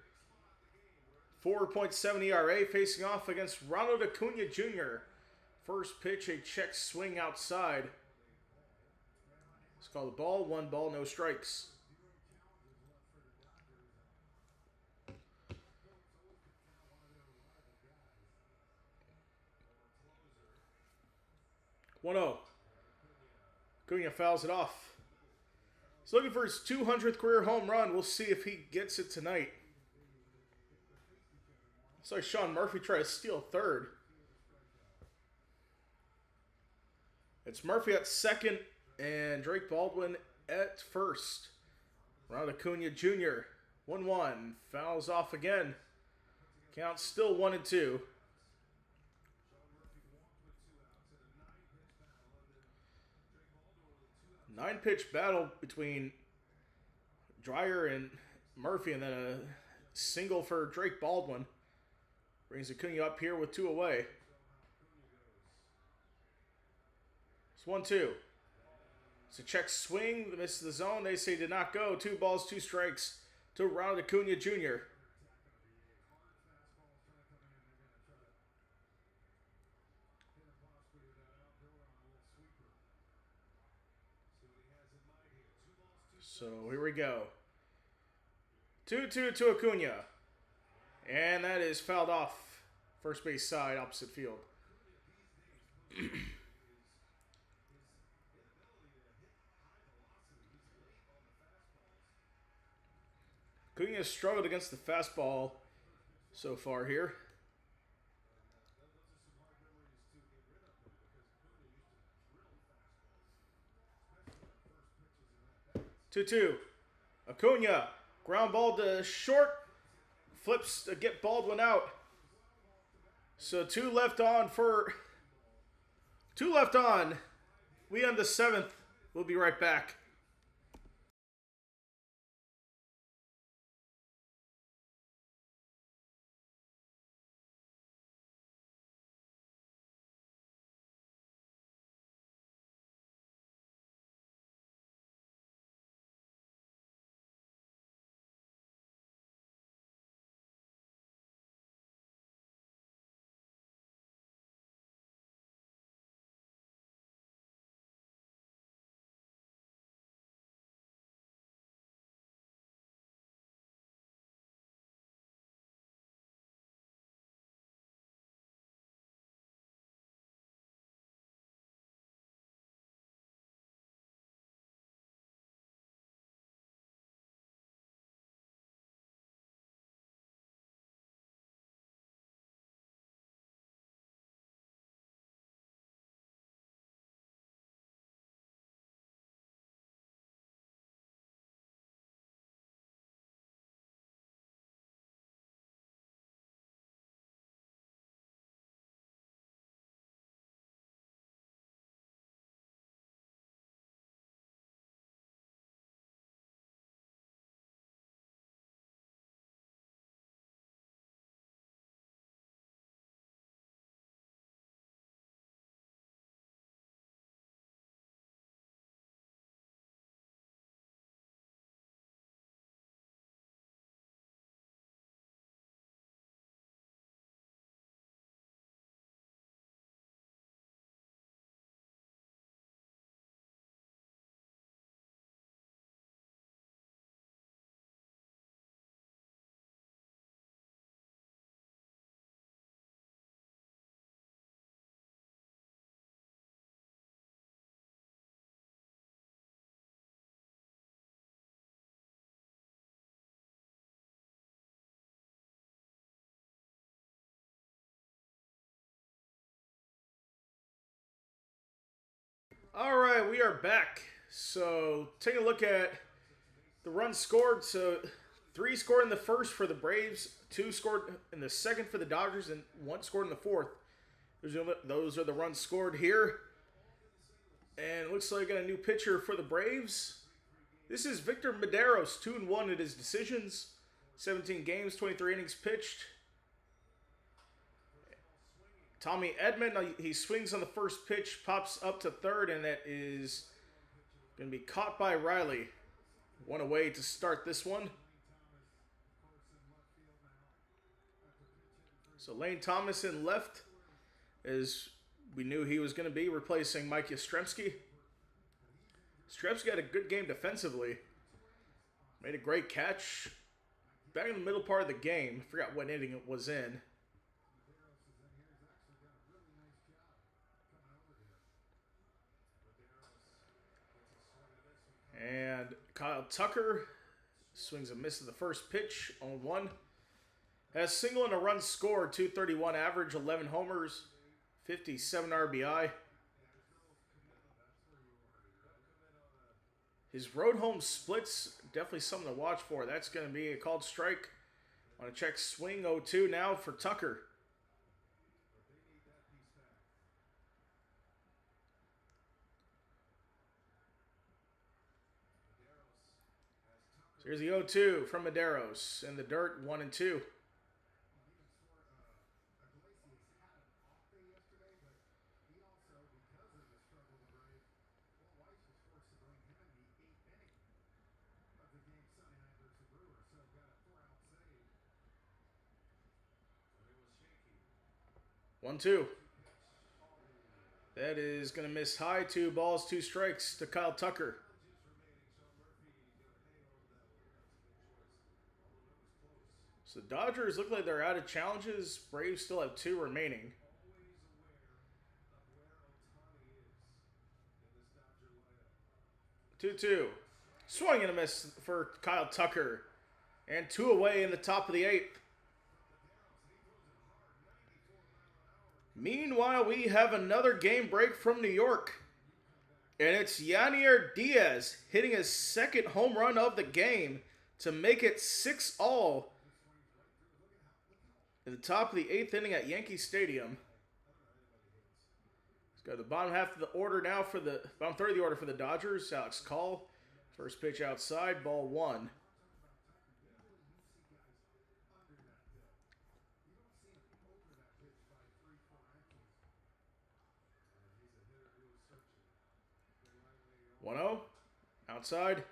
4.7 ERA, facing off against Ronald Acuna Jr. First pitch, a check swing outside. It's called the ball. 1 ball, no strikes. Acuna fouls it off. He's looking for his 200th career home run. We'll see if he gets it tonight. Looks like Sean Murphy tried to steal third. It's Murphy at second and Drake Baldwin at first. Ronald Acuna Jr. 1-1. Fouls off again. Count still 1-2. Nine-pitch battle between Dreyer and Murphy, and then a single for Drake Baldwin. Brings Acuna up here with 2 away. It's 1-2. It's a check swing. Misses the zone. They say did not go. 2 balls, 2 strikes to Ronald Acuna Jr. So here we go. 2-2 to Acuna. And that is fouled off. First base side, opposite field. Acuna has struggled against the fastball so far here. Two. Acuna, ground ball to short, flips to get Baldwin out. So 2 left on. We end the 7th. We'll be right back. All right, we are back. So take a look at the runs scored. So 3 scored in the first for the Braves, 2 scored in the second for the Dodgers, and 1 scored in the fourth. Those are the runs scored here. And looks like we got a new pitcher for the Braves. This is Victor Medeiros, 2-1 at his decisions. 17 games, 23 innings pitched. Tommy Edman, he swings on the first pitch, pops up to third, and that is going to be caught by Riley. One away to start this one. So Lane Thomas in left, as we knew he was going to be, replacing Mike Yastrzemski. Yastrzemski had a good game defensively. Made a great catch back in the middle part of the game. I forgot what inning it was in. And Kyle Tucker swings a miss at the first pitch, 0-1. Has a single and a run scored, 231 average, 11 homers, 57 RBI. His road home splits, definitely something to watch for. That's going to be a called strike on a check swing, 0-2 now for Tucker. So here's the 0-2 from Medeiros in the dirt, 1-2. One, two. That is going to miss high. 2 balls, 2 strikes to Kyle Tucker. So the Dodgers look like they're out of challenges. Braves still have 2 remaining. 2-2. Swing and a miss for Kyle Tucker. And 2 away in the top of the 8th. Meanwhile, we have another game break from New York. And it's Yanier Diaz hitting his 2nd home run of the game to make it 6-all in the top of the 8th inning at Yankee Stadium. Let's go to the bottom half of the order now for the bottom third of the order for the Dodgers. Alex Call, first pitch outside, ball 1. Outside.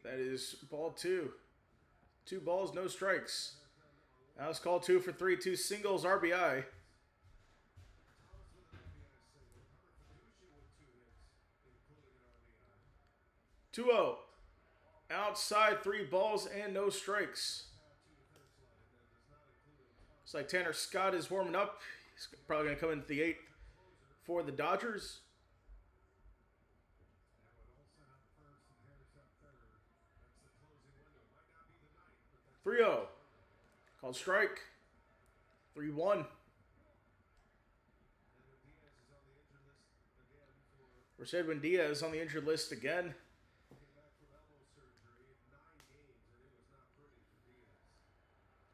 That is ball 2. 2 balls, no strikes. Alex Call 2 for 3, 2 singles, RBI. 2-0. Outside, 3 balls and no strikes. Looks like Tanner Scott is warming up. He's probably going to come into the 8th for the Dodgers. 3-0. Called strike. 3-1. Edwin Diaz on the injured list again.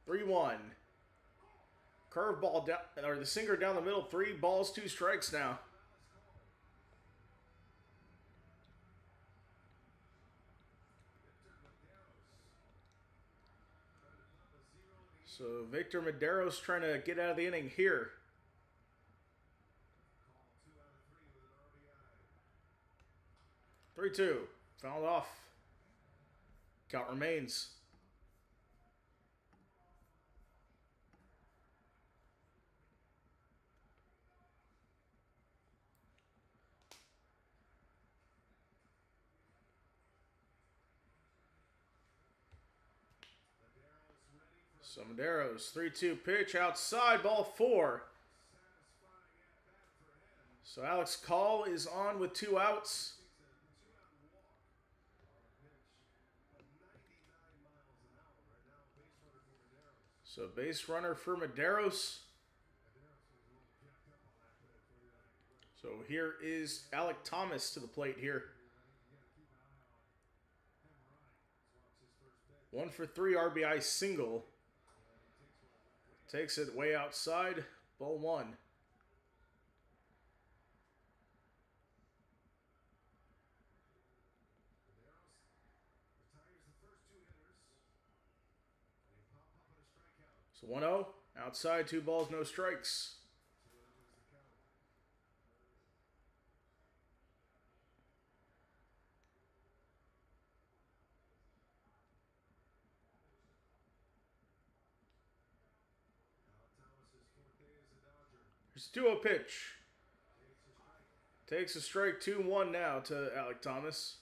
3-1. Curveball down, or the sinker down the middle. 3 balls, 2 strikes now. So Victor Medeiros trying to get out of the inning here. 3-2. Fouled off. Count remains. So Medeiros, 3-2 pitch outside, ball 4. So Alex Call is on with 2 outs. So base runner for Medeiros. So here is Alek Thomas to the plate here. 1 for 3 RBI single. Takes it way outside. Ball 1. So 1-0. Outside, 2 balls, no strikes. Here's a 2-0 pitch. Takes a strike. 2-1 now to Alek Thomas.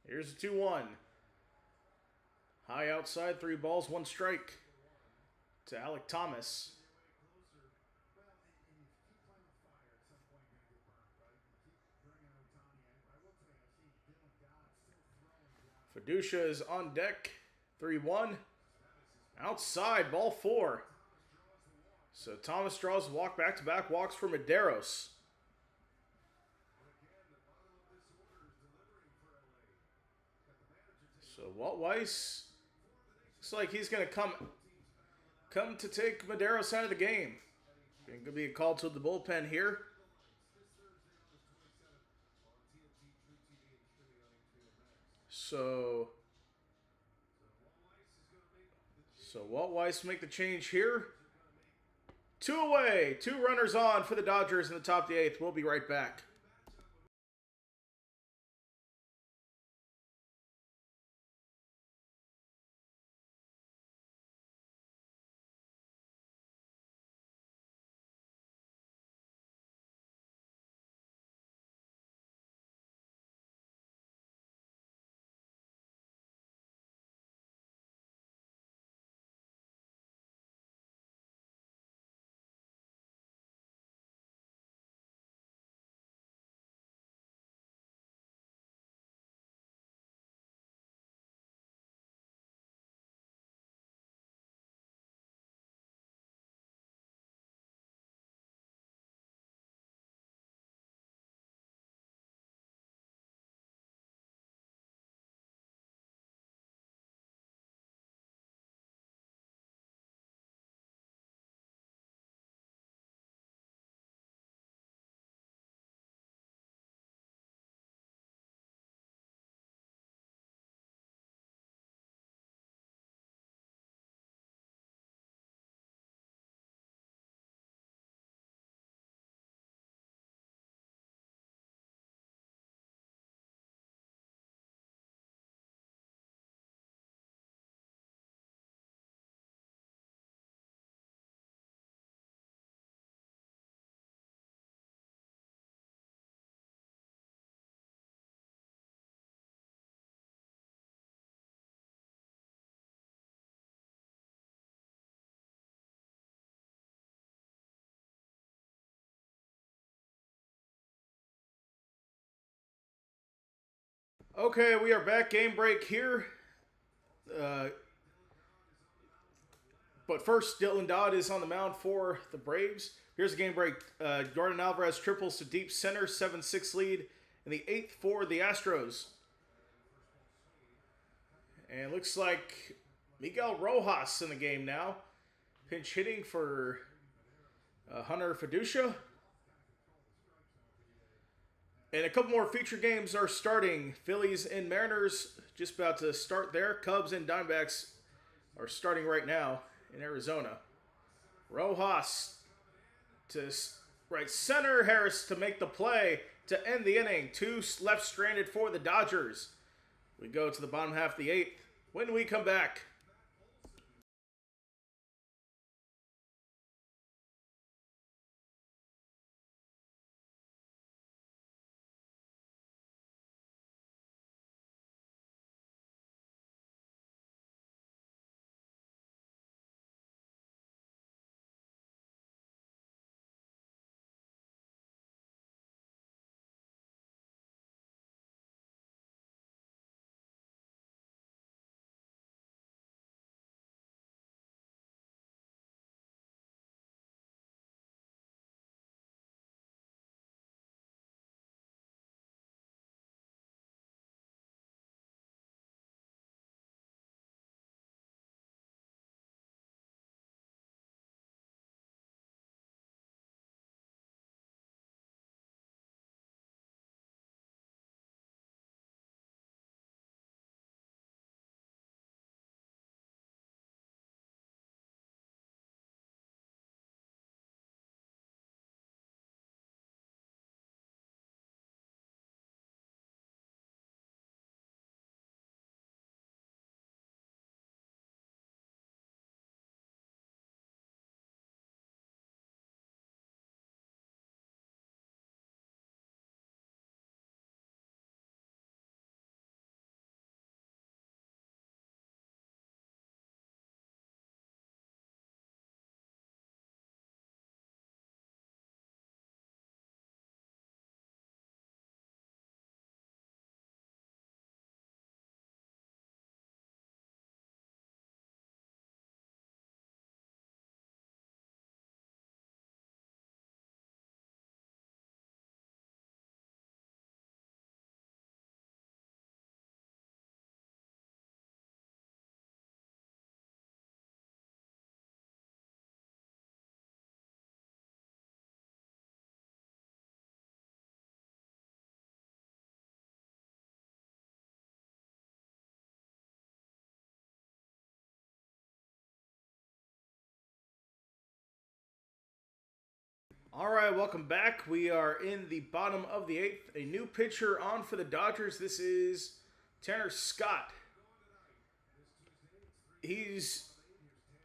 Here's a 2-1. High outside, 3 balls, 1 strike to Alek Thomas. Fiducia is on deck. 3-1. Outside, ball 4. So Thomas draws a walk, back-to-back walks for Medeiros. So Walt Weiss looks like he's going to come to take Medeiros out of the game. Going to be a call to the bullpen here. So Walt Weiss make the change here. 2 away, 2 runners on for the Dodgers in the top of the 8th. We'll be right back. Okay, we are back. Game break here. But first, Dylan Dodd is on the mound for the Braves. Here's the game break. Jordan Alvarez triples to deep center, 7-6 lead in the 8th for the Astros. And looks like Miguel Rojas in the game now. Pinch hitting for Hunter Fiducia. And a couple more feature games are starting. Phillies and Mariners just about to start there. Cubs and Diamondbacks are starting right now in Arizona. Rojas to right center. Harris to make the play to end the inning. 2 left stranded for the Dodgers. We go to the bottom half of the 8th. When we come back, All right, welcome back. We are in the bottom of the 8th. A new pitcher on for the Dodgers. This is Tanner Scott. He's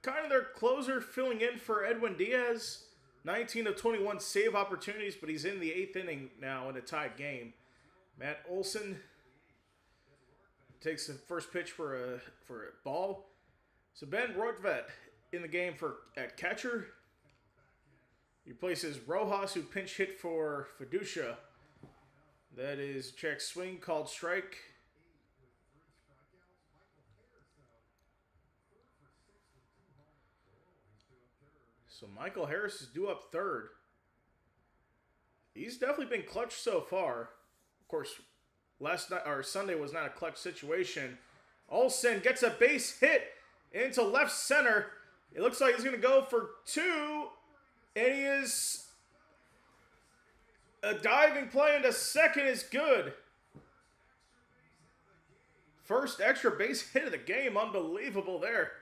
kind of their closer, filling in for Edwin Diaz. 19 of 21 save opportunities, but he's in the 8th inning now in a tied game. Matt Olson takes the first pitch for a ball. So Ben Rortvedt in the game at catcher. He replaces Rojas, who pinch hit for Fiducia. That is check swing, called strike. So Michael Harris is due up third. He's definitely been clutch so far. Of course, last night or Sunday was not a clutch situation. Olsen gets a base hit into left center. It looks like he's going to go for 2. And he is a diving play into second is good. First extra base hit of the game. Unbelievable there.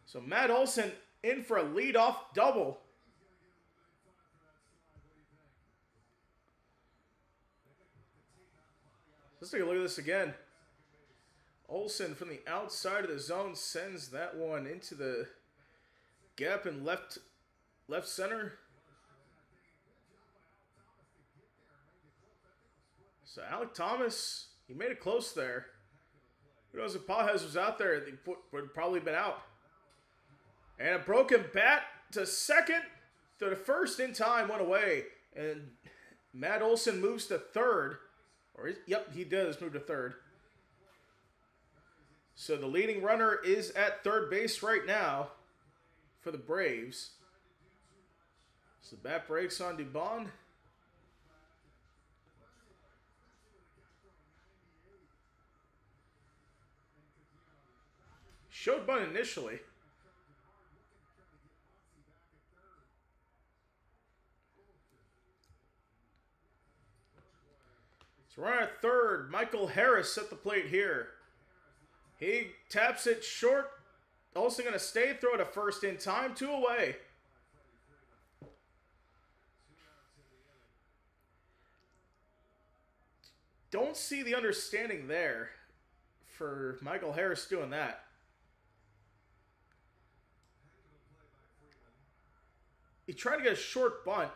So Matt Olson in for a leadoff double. Let's take a look at this again. Olson from the outside of the zone sends that one into the gap in left center. So Alec Thomas, he made it close there. Who knows if Pajes was out there, he would probably been out. And a broken bat to second. To the first in time, went away. And Matt Olson moves to third. Yep, he does move to third. So the leading runner is at third base right now for the Braves. So the bat breaks on Dubon. Showed bunt initially. So we're at third. Michael Harris at the plate here. He taps it short. Also going to stay, throw to first in time. 2 away. Don't see the understanding there for Michael Harris doing that. He tried to get a short bunt.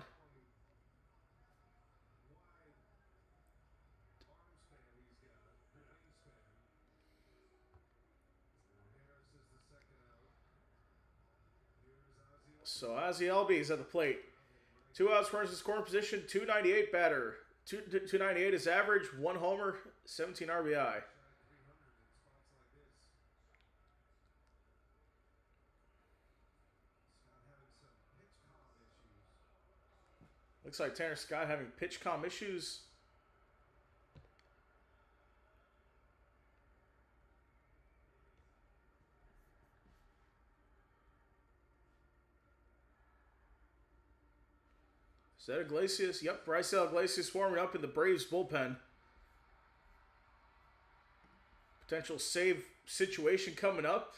So Ozzie Albies at the plate. 2 outs, runners in scoring position, 298 batter. 298 is average, 1 homer, 17 RBI. Looks like Tanner Scott having pitch comm issues. Is that Iglesias? Yep, Bryce Iglesias warming up in the Braves bullpen. Potential save situation coming up.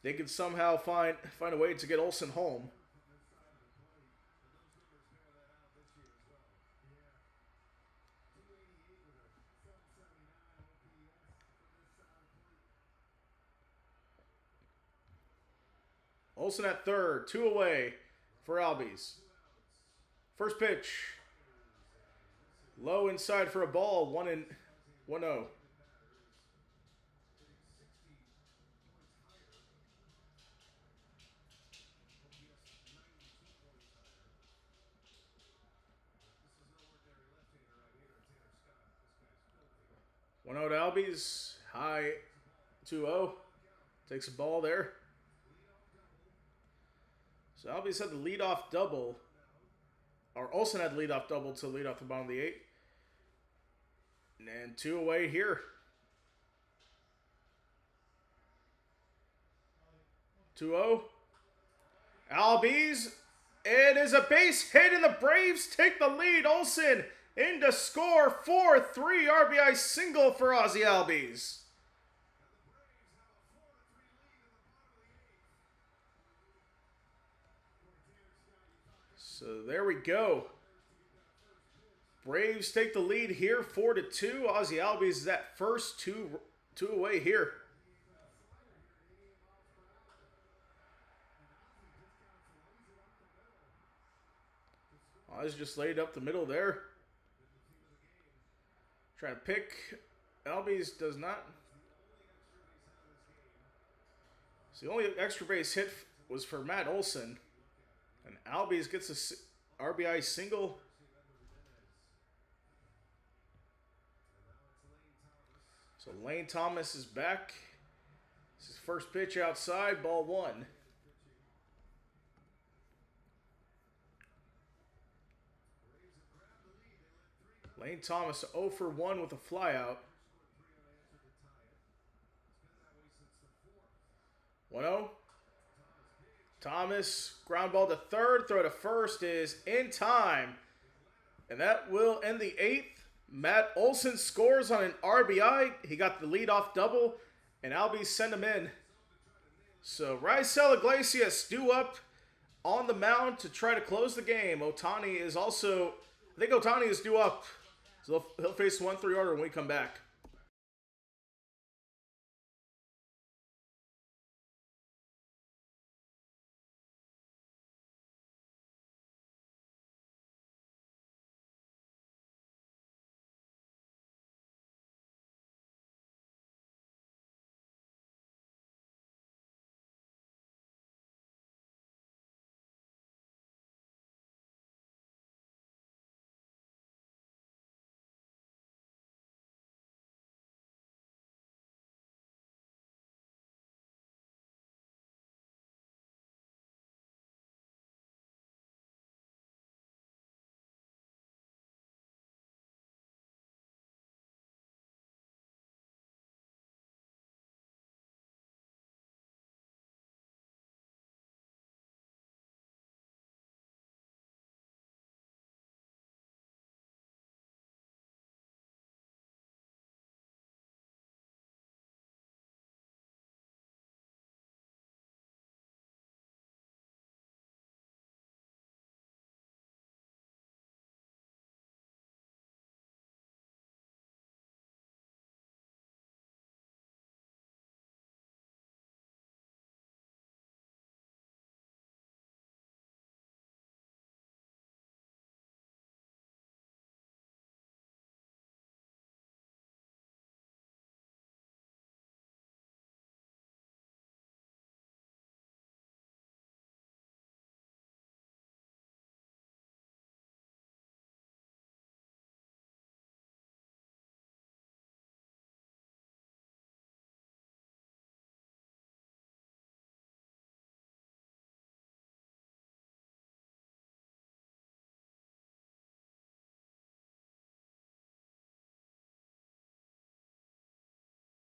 They can somehow find a way to get Olson home. Olson at third, 2 away for Albies. First pitch. Low inside for a ball, 1-0. One out Albies, high 2-0. Takes a ball there. So Albies had the leadoff double. Or Olsen had the leadoff double to lead off the bottom of the 8th. And 2 away here. 2-0. Albies. It is a base hit and the Braves take the lead. Olsen in to score 4-3 RBI single for Ozzie Albies. So there we go. Braves take the lead here, 4-2. Ozzie Albies is at first, two away here. Oz just laid up the middle there. Trying to pick. Albies does not. So the only extra base hit was for Matt Olson. And Albies gets a RBI single. So Lane Thomas is back. This is his first pitch outside, ball 1. Lane Thomas 0 for 1 with a flyout. 1-0. Thomas, ground ball to third, throw to first is in time. And that will end the 8th. Matt Olson scores on an RBI. He got the leadoff double, and Albies send him in. So Raisel Iglesias due up on the mound to try to close the game. Ohtani is also, I think Ohtani is due up. So he'll face 1-3 order when we come back.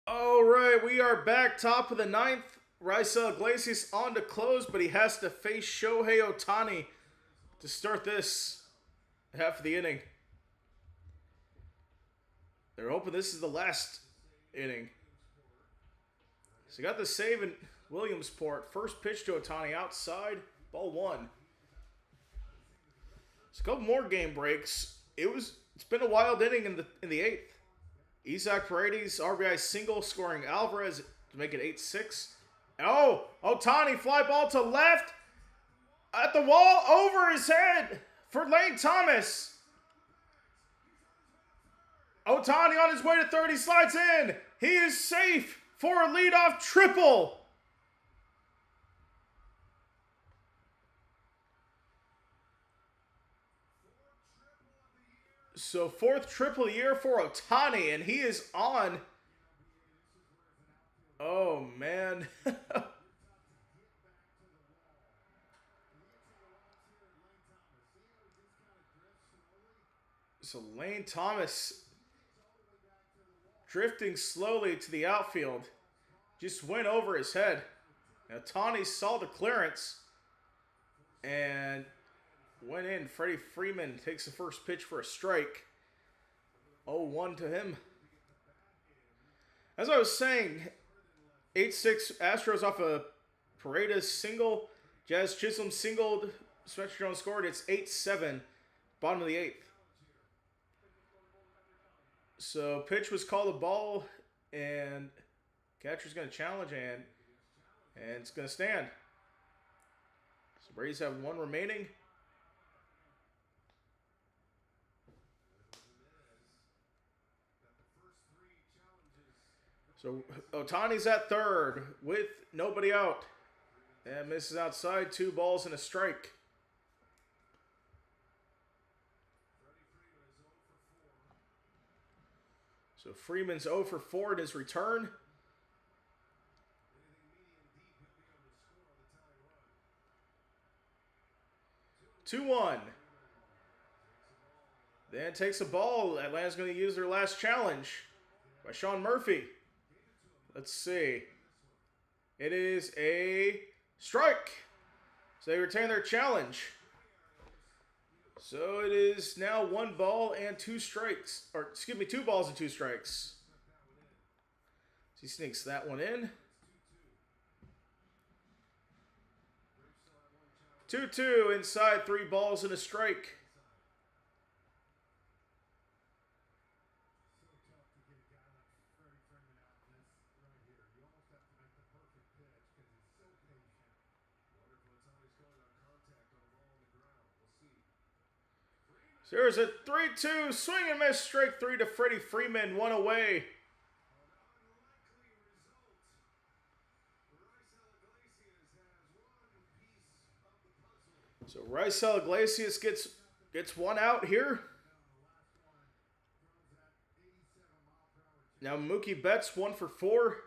All right, we are back, top of the 9th. Raisel Iglesias on to close, but he has to face Shohei Ohtani to start this half of the inning. They're hoping this is the last inning. So got the save in Williamsport. First pitch to Ohtani outside, ball 1. So a couple more game breaks. It's been a wild inning in the 8th. Isaac Paredes RBI single scoring Alvarez to make it 8-6. Oh, Ohtani fly ball to left at the wall over his head for Lane Thomas. Ohtani on his way to third. He slides in. He is safe for a leadoff triple. So 4th triple year for Ohtani, and he is on. Oh, man. So Lane Thomas drifting slowly to the outfield. Just went over his head. Ohtani saw the clearance and went in. Freddie Freeman takes the first pitch for a strike. 0-1 to him. As I was saying, 8-6 Astros off a Paredes single. Jazz Chisholm singled Spencer Jones scored. It's 8-7, bottom of the 8th. So pitch was called a ball, and catcher's going to challenge, and it's going to stand. So Braves have one remaining. So Ohtani's at third with nobody out. And misses outside. 2 balls and a strike. So Freeman's 0 for 4 in his return. Two-one. Then takes a ball. Atlanta's going to use their last challenge by Sean Murphy. Let's see. It is a strike. So they retain their challenge. So it is now 1 ball and 2 strikes. Or, excuse me, 2 balls and 2 strikes. So he sneaks that one in. 2-2 inside, 3 balls and a strike. So there's a 3-2 swing and miss, strike 3 to Freddie Freeman, 1 away. So Raisel Iglesias gets 1 out here. Now Mookie Betts 1 for 4.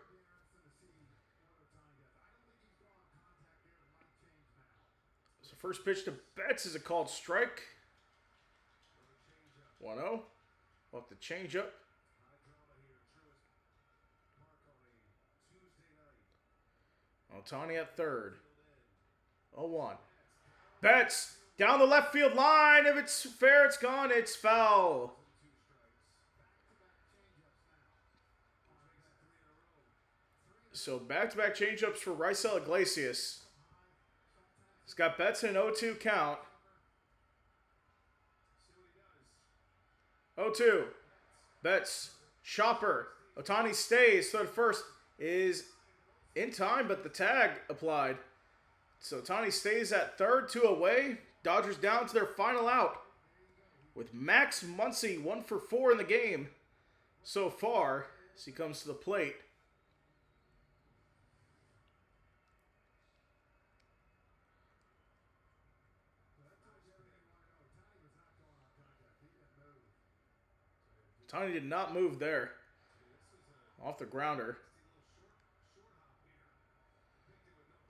So first pitch to Betts is a called strike. 1-0. Off the changeup. Ohtani at third. 0-1. Betts down the left field line. If it's fair, it's gone. It's foul. So back-to-back changeups for Raisel Iglesias. He's got Betts in an 0-2 count. 0-2. Betts. Chopper. Ohtani stays. Third first is in time, but the tag applied. So Ohtani stays at third, 2 away. Dodgers down to their final out. With Max Muncy 1 for 4 in the game so far as he comes to the plate. Ohtani did not move there. Off the grounder.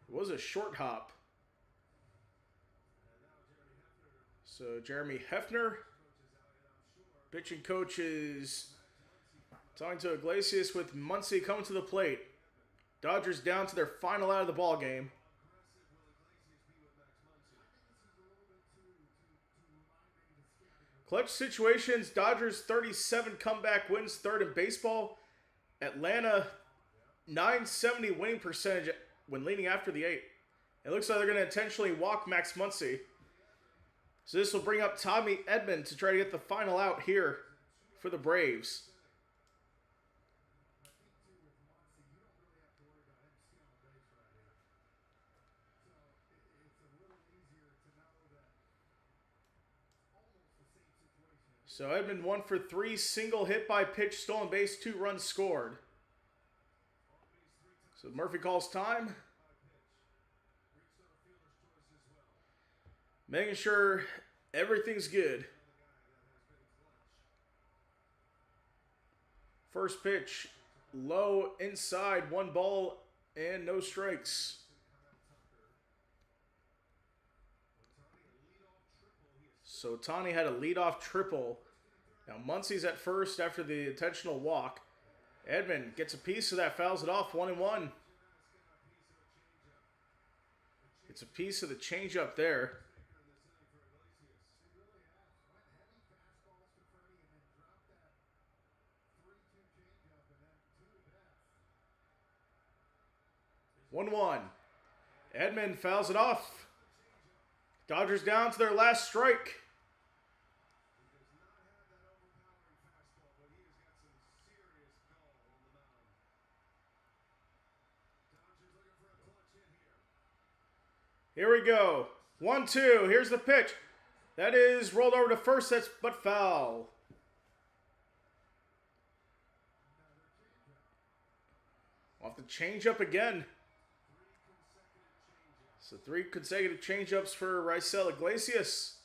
It was a short hop. So Jeremy Hefner, pitching coach, is talking to Iglesias with Muncy coming to the plate. Dodgers down to their final out of the ball game. Clutch situations, Dodgers 37 comeback wins, third in baseball. Atlanta 970 winning percentage when leading after the 8th. It looks like they're going to intentionally walk Max Muncy. So this will bring up Tommy Edman to try to get the final out here for the Braves. So Edman 1 for 3, single hit by pitch, stolen base, 2 runs scored. So Murphy calls time. Making sure everything's good. First pitch, low inside, 1 ball and no strikes. So Ohtani had a leadoff triple. Now Muncy's at first after the intentional walk. Edman gets a piece of that, fouls it off, 1-1. It's a piece of the changeup there. Edman fouls it off. Dodgers down to their last strike. Here we go. 1-2. Here's the pitch. That is rolled over to first. That's but foul. Off the changeup again. So 3 consecutive changeups for Raisel Iglesias.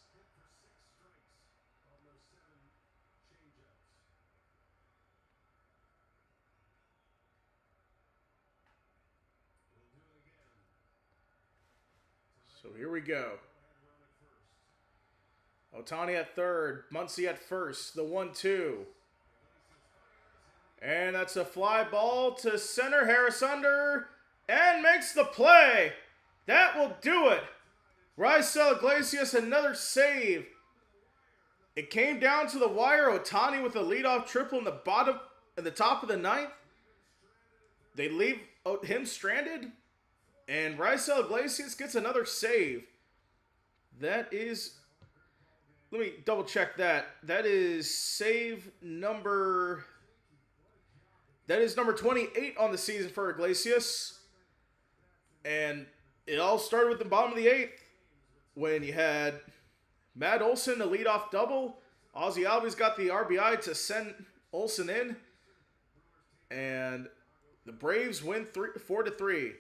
So here we go. Ohtani at third. Muncy at first. The 1-2. And that's a fly ball to center. Harris under. And makes the play. That will do it. Raisel Iglesias, another save. It came down to the wire. Ohtani with a leadoff triple in the top of the ninth. They leave him stranded. And Raisel Iglesias gets another save. That is... Let me double check that. That is save number... That is number 28 on the season for Iglesias. And it all started with the bottom of the 8th when you had Matt Olson, a leadoff double. Ozzie Albies got the RBI to send Olson in. And the Braves win 4-3.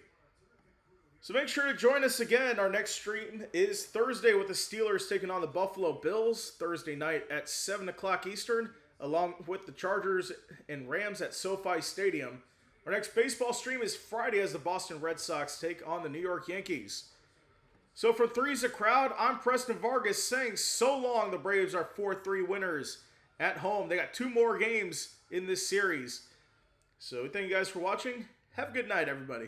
So make sure to join us again. Our next stream is Thursday with the Steelers taking on the Buffalo Bills. Thursday night at 7 o'clock Eastern, along with the Chargers and Rams at SoFi Stadium. Our next baseball stream is Friday as the Boston Red Sox take on the New York Yankees. So for Three's a Crowd, I'm Preston Vargas saying so long. The Braves are 4-3 winners at home. They got 2 more games in this series. So thank you guys for watching. Have a good night, everybody.